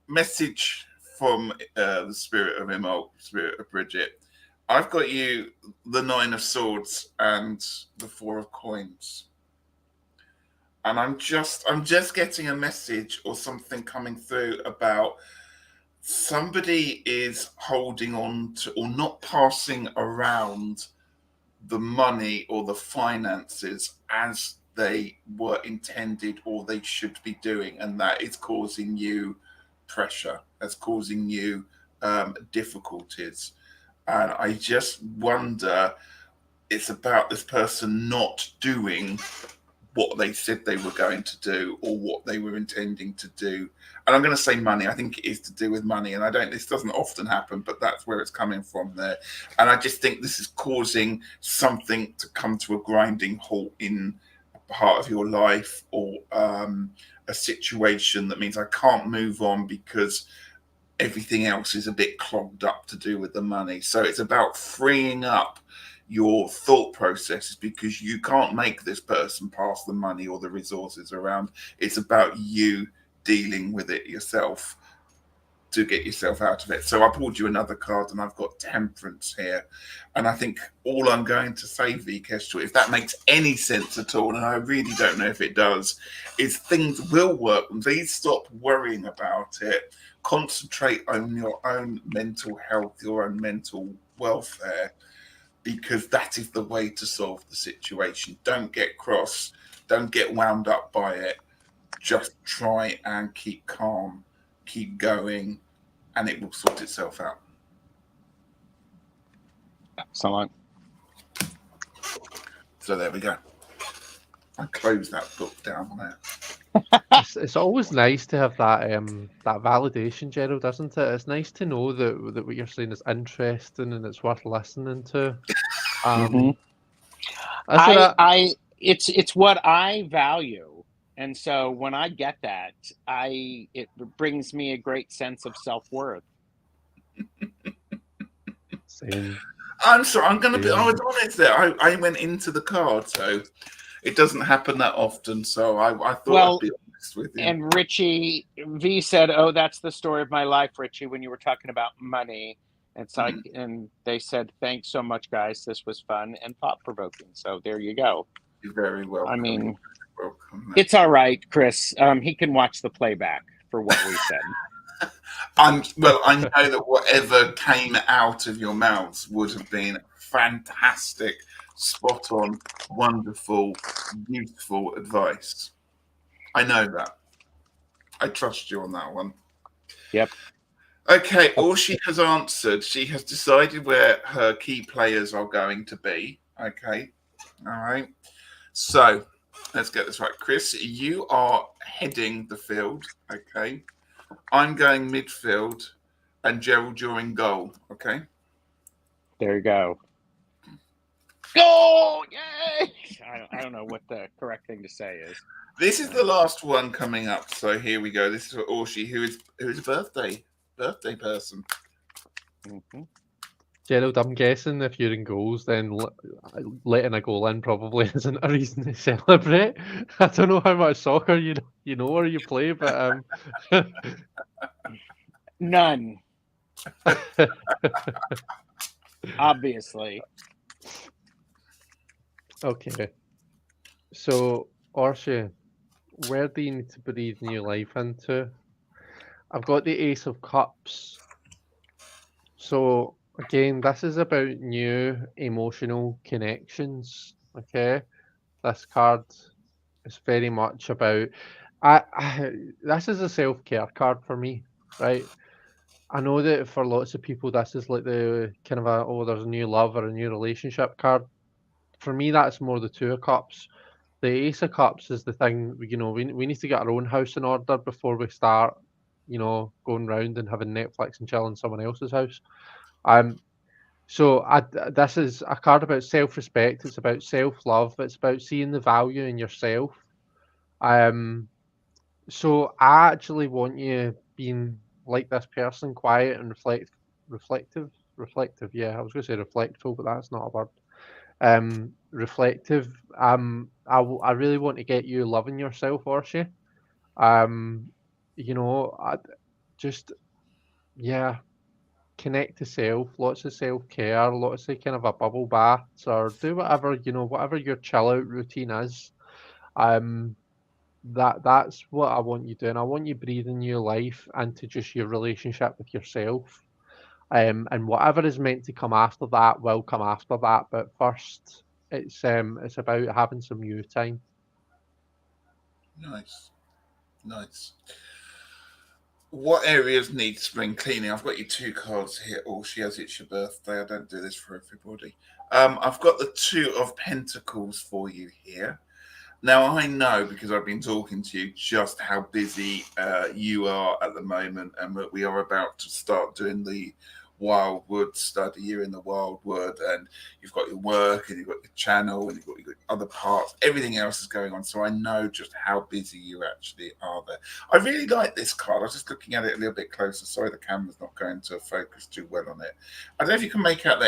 message from the spirit of Imbolc, spirit of Bridget. I've got you the Nine of Swords and the Four of Coins. And I'm just getting a message or something coming through about somebody is holding on to, or not passing around, the money or the finances as they were intended or they should be doing, and that is causing you pressure, that's causing you difficulties. And I just wonder, it's about this person not doing what they said they were going to do or what they were intending to do. And I'm going to say money. I think it is to do with money. And this doesn't often happen, but that's where it's coming from there. And I just think this is causing something to come to a grinding halt in a part of your life, or a situation that means I can't move on because everything else is a bit clogged up to do with the money. So it's about freeing up your thought processes, because you can't make this person pass the money or the resources around. It's about you dealing with it yourself to get yourself out of it. So I pulled you another card, and I've got Temperance here. And I think all I'm going to say, Vikesh, if that makes any sense at all, and I really don't know if it does, is things will work. Please stop worrying about it. Concentrate on your own mental health, your own mental welfare, because that is the way to solve the situation. Don't get cross. Don't get wound up by it. Just try and keep calm, keep going, and it will sort itself out. Excellent. So there we go. I close that book down there. It's always nice to have that that validation, Gerald, isn't it? It's nice to know that what you're saying is interesting and it's worth listening to. It's what I value, and so when I get that, it brings me a great sense of self-worth. Same. I'm sorry. I was honest there. I went into the card, so it doesn't happen that often. So I thought I'd be honest with you. And Ritchie V said, "Oh, that's the story of my life, Ritchie." When you were talking about money. It's like, and they said, "Thanks so much, guys. This was fun and thought-provoking." So there you go. You're very welcome. I mean, it's all right, Chris. He can watch the playback for what we said. I know that whatever came out of your mouths would have been fantastic, spot on, wonderful, beautiful advice. I know that. I trust you on that one. Yep. Okay, all she has answered, she has decided where her key players are going to be. Okay, all right. So let's get this right. Chris, you are heading the field. Okay, I'm going midfield, and Gerald, you're in goal. Okay. There you go. Goal! Yay! I don't know what the correct thing to say is. This is the last one coming up. So here we go. This is for Orshi, who is a birthday person. Gerald, I'm guessing if you're in goals, then letting a goal in probably isn't a reason to celebrate. I don't know how much soccer you know or you play, but none. Obviously. Okay. So, Orshi, where do you need to breathe new life into? I've got the Ace of Cups. So, again, this is about new emotional connections, okay? This card is very much about... this is a self-care card for me, right? I know that for lots of people, this is like the kind of there's a new love or a new relationship card. For me, that's more the Two of Cups. The Ace of Cups is the thing, we need to get our own house in order before we start, going round and having Netflix and chilling in someone else's house. So this is a card about self-respect. It's about self-love. It's about seeing the value in yourself. So I actually want you being like this person, quiet and reflective. Yeah, I was going to say reflectful, but that's not a word. Reflective. I really want to get you loving yourself, Orshi. Connect to self, lots of self-care, lots of kind of a bubble baths, or do whatever, whatever your chill out routine is. That's what I want you doing. I want you breathing new life into just your relationship with yourself. And whatever is meant to come after that will come after that. But first, it's about having some you time. Nice. What areas need spring cleaning? I've got you two cards here. Orshi, as it's your birthday. I don't do this for everybody. I've got the Two of Pentacles for you here. Now, I know because I've been talking to you just how busy you are at the moment, and that we are about to start doing the Wildwood study. You're in the Wildwood, and you've got your work, and you've got your channel, and you've got other parts. Everything else is going on, so I know just how busy you actually are there. I really like this card. I was just looking at it a little bit closer. Sorry, the camera's not going to focus too well on it. I don't know if you can make out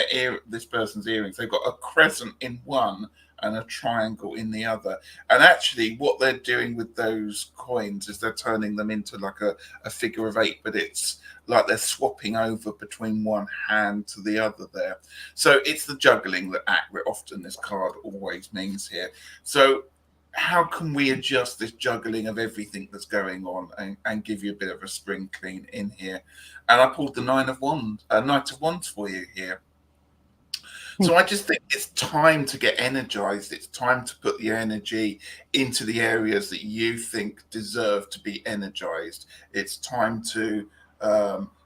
this person's earrings. They've got a crescent in one and a triangle in the other. And actually, what they're doing with those coins is they're turning them into like a figure of 8, but it's like they're swapping over between one hand to the other there. So it's the juggling that often this card always means here. So how can we adjust this juggling of everything that's going on and give you a bit of a spring clean in here? And I pulled the Knight of Wands for you here. So I just think it's time to get energized. It's time to put the energy into the areas that you think deserve to be energized. It's time to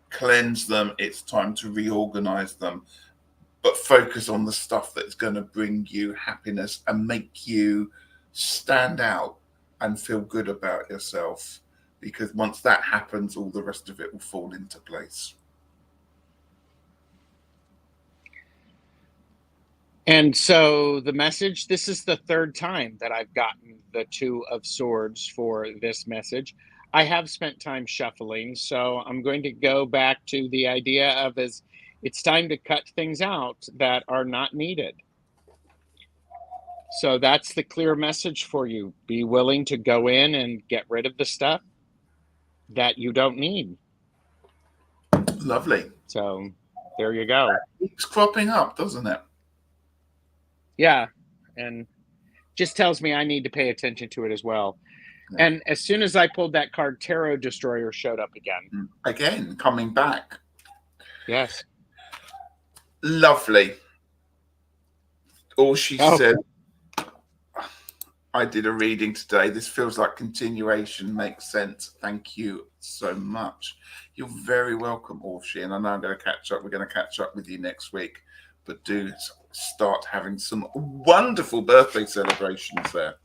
cleanse them. It's time to reorganize them, but focus on the stuff that's going to bring you happiness and make you stand out and feel good about yourself. Because once that happens, all the rest of it will fall into place. And so the message, this is the third time that I've gotten the Two of Swords for this message. I have spent time shuffling, so I'm going to go back to the idea of it's time to cut things out that are not needed. So that's the clear message for you. Be willing to go in and get rid of the stuff that you don't need. Lovely. So there you go. It's cropping up, doesn't it? Yeah, and just tells me I need to pay attention to it as well. Yeah. And as soon as I pulled that card, Tarot Destroyer showed up again. Again, coming back. Yes. Lovely. All she said, I did a reading today. This feels like continuation. Makes sense. Thank you so much. You're very welcome, Orshi. And I know I'm going to catch up. We're going to catch up with you next week. But do start having some wonderful birthday celebrations there.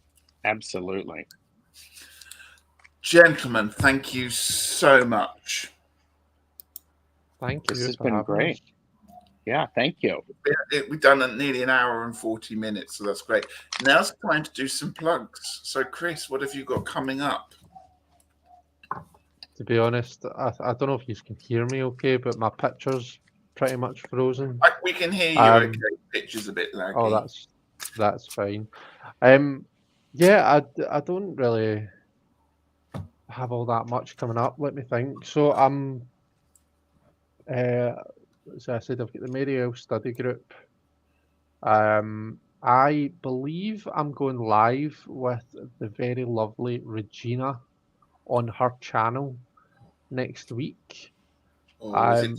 Absolutely. Gentlemen, thank you so much. Thank you. This has been great. Yeah, thank you. We've done nearly an hour and 40 minutes, so that's great. Now's the time to do some plugs. So, Chris, what have you got coming up? To be honest, I don't know if you can hear me okay, but my picture's pretty much frozen. We can hear you okay. Picture's a bit laggy. Oh, that's fine. Yeah, I don't really have all that much coming up. Let me think. So I'm so I said I've got the Marielle study group. I believe I'm going live with the very lovely Regina on her channel next week. So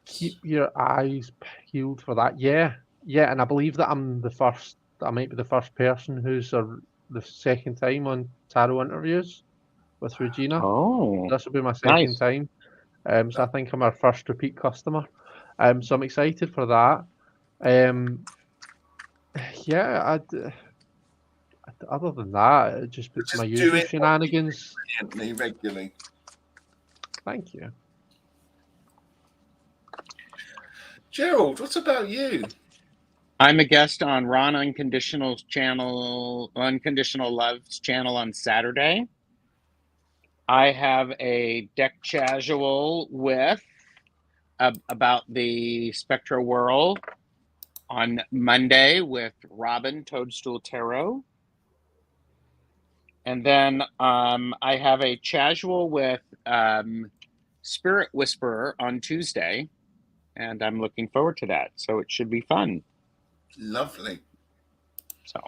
keep your eyes peeled for that. Yeah, and I believe that I might be the first person who's the second time on tarot interviews with Regina. Oh, this will be my second time. So I think I'm our first repeat customer. So I'm excited for that. Yeah, other than that, just my usual shenanigans. Regularly. Thank you. Gerald, what about you? I'm a guest on Ron Unconditional Love's channel on Saturday. I have a deck casual with about the Spectra Whirl on Monday with Robin Toadstool Tarot. And then I have a casual with Spirit Whisperer on Tuesday. And I'm looking forward to that. So it should be fun. Lovely. So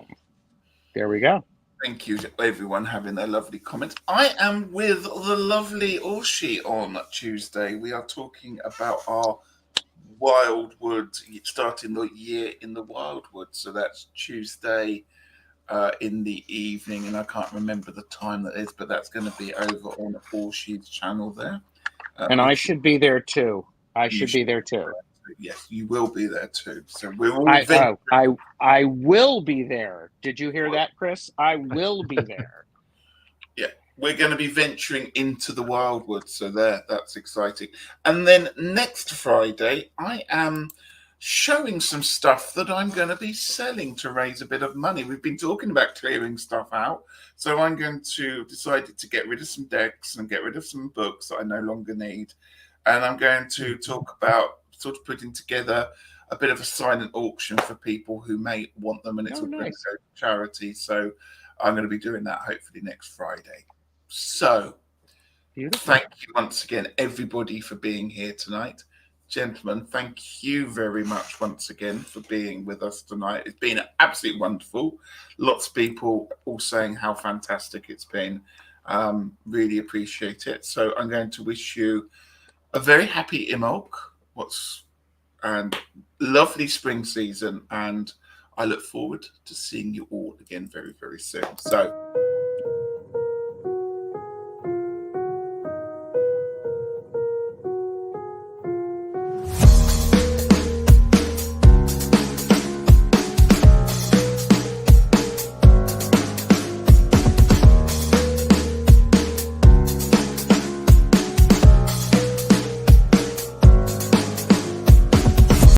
there we go. Thank you to everyone having their lovely comments. I am with the lovely Orshi on Tuesday. We are talking about our Wildwood, starting the year in the Wildwood. So that's Tuesday in the evening. And I can't remember the time that is, but that's going to be over on Orshi's channel there. And I should be there too. I should be there too. Yes, you will be there too. So we're all I will be there. Did you hear that, Chris? I will be there. Yeah, we're going to be venturing into the wildwood. So that's exciting. And then next Friday, I am showing some stuff that I'm going to be selling to raise a bit of money. We've been talking about clearing stuff out. So I'm going to decide to get rid of some decks and get rid of some books that I no longer need. And I'm going to talk about sort of putting together a bit of a silent auction for people who may want them, and it's all going to go to charity. So I'm going to be doing that hopefully next Friday. So thank you once again, everybody, for being here tonight. Gentlemen, thank you very much once again for being with us tonight. It's been absolutely wonderful. Lots of people all saying how fantastic it's been. Really appreciate it. So I'm going to wish you a very happy Imbolc, and lovely spring season, and I look forward to seeing you all again very, very soon. So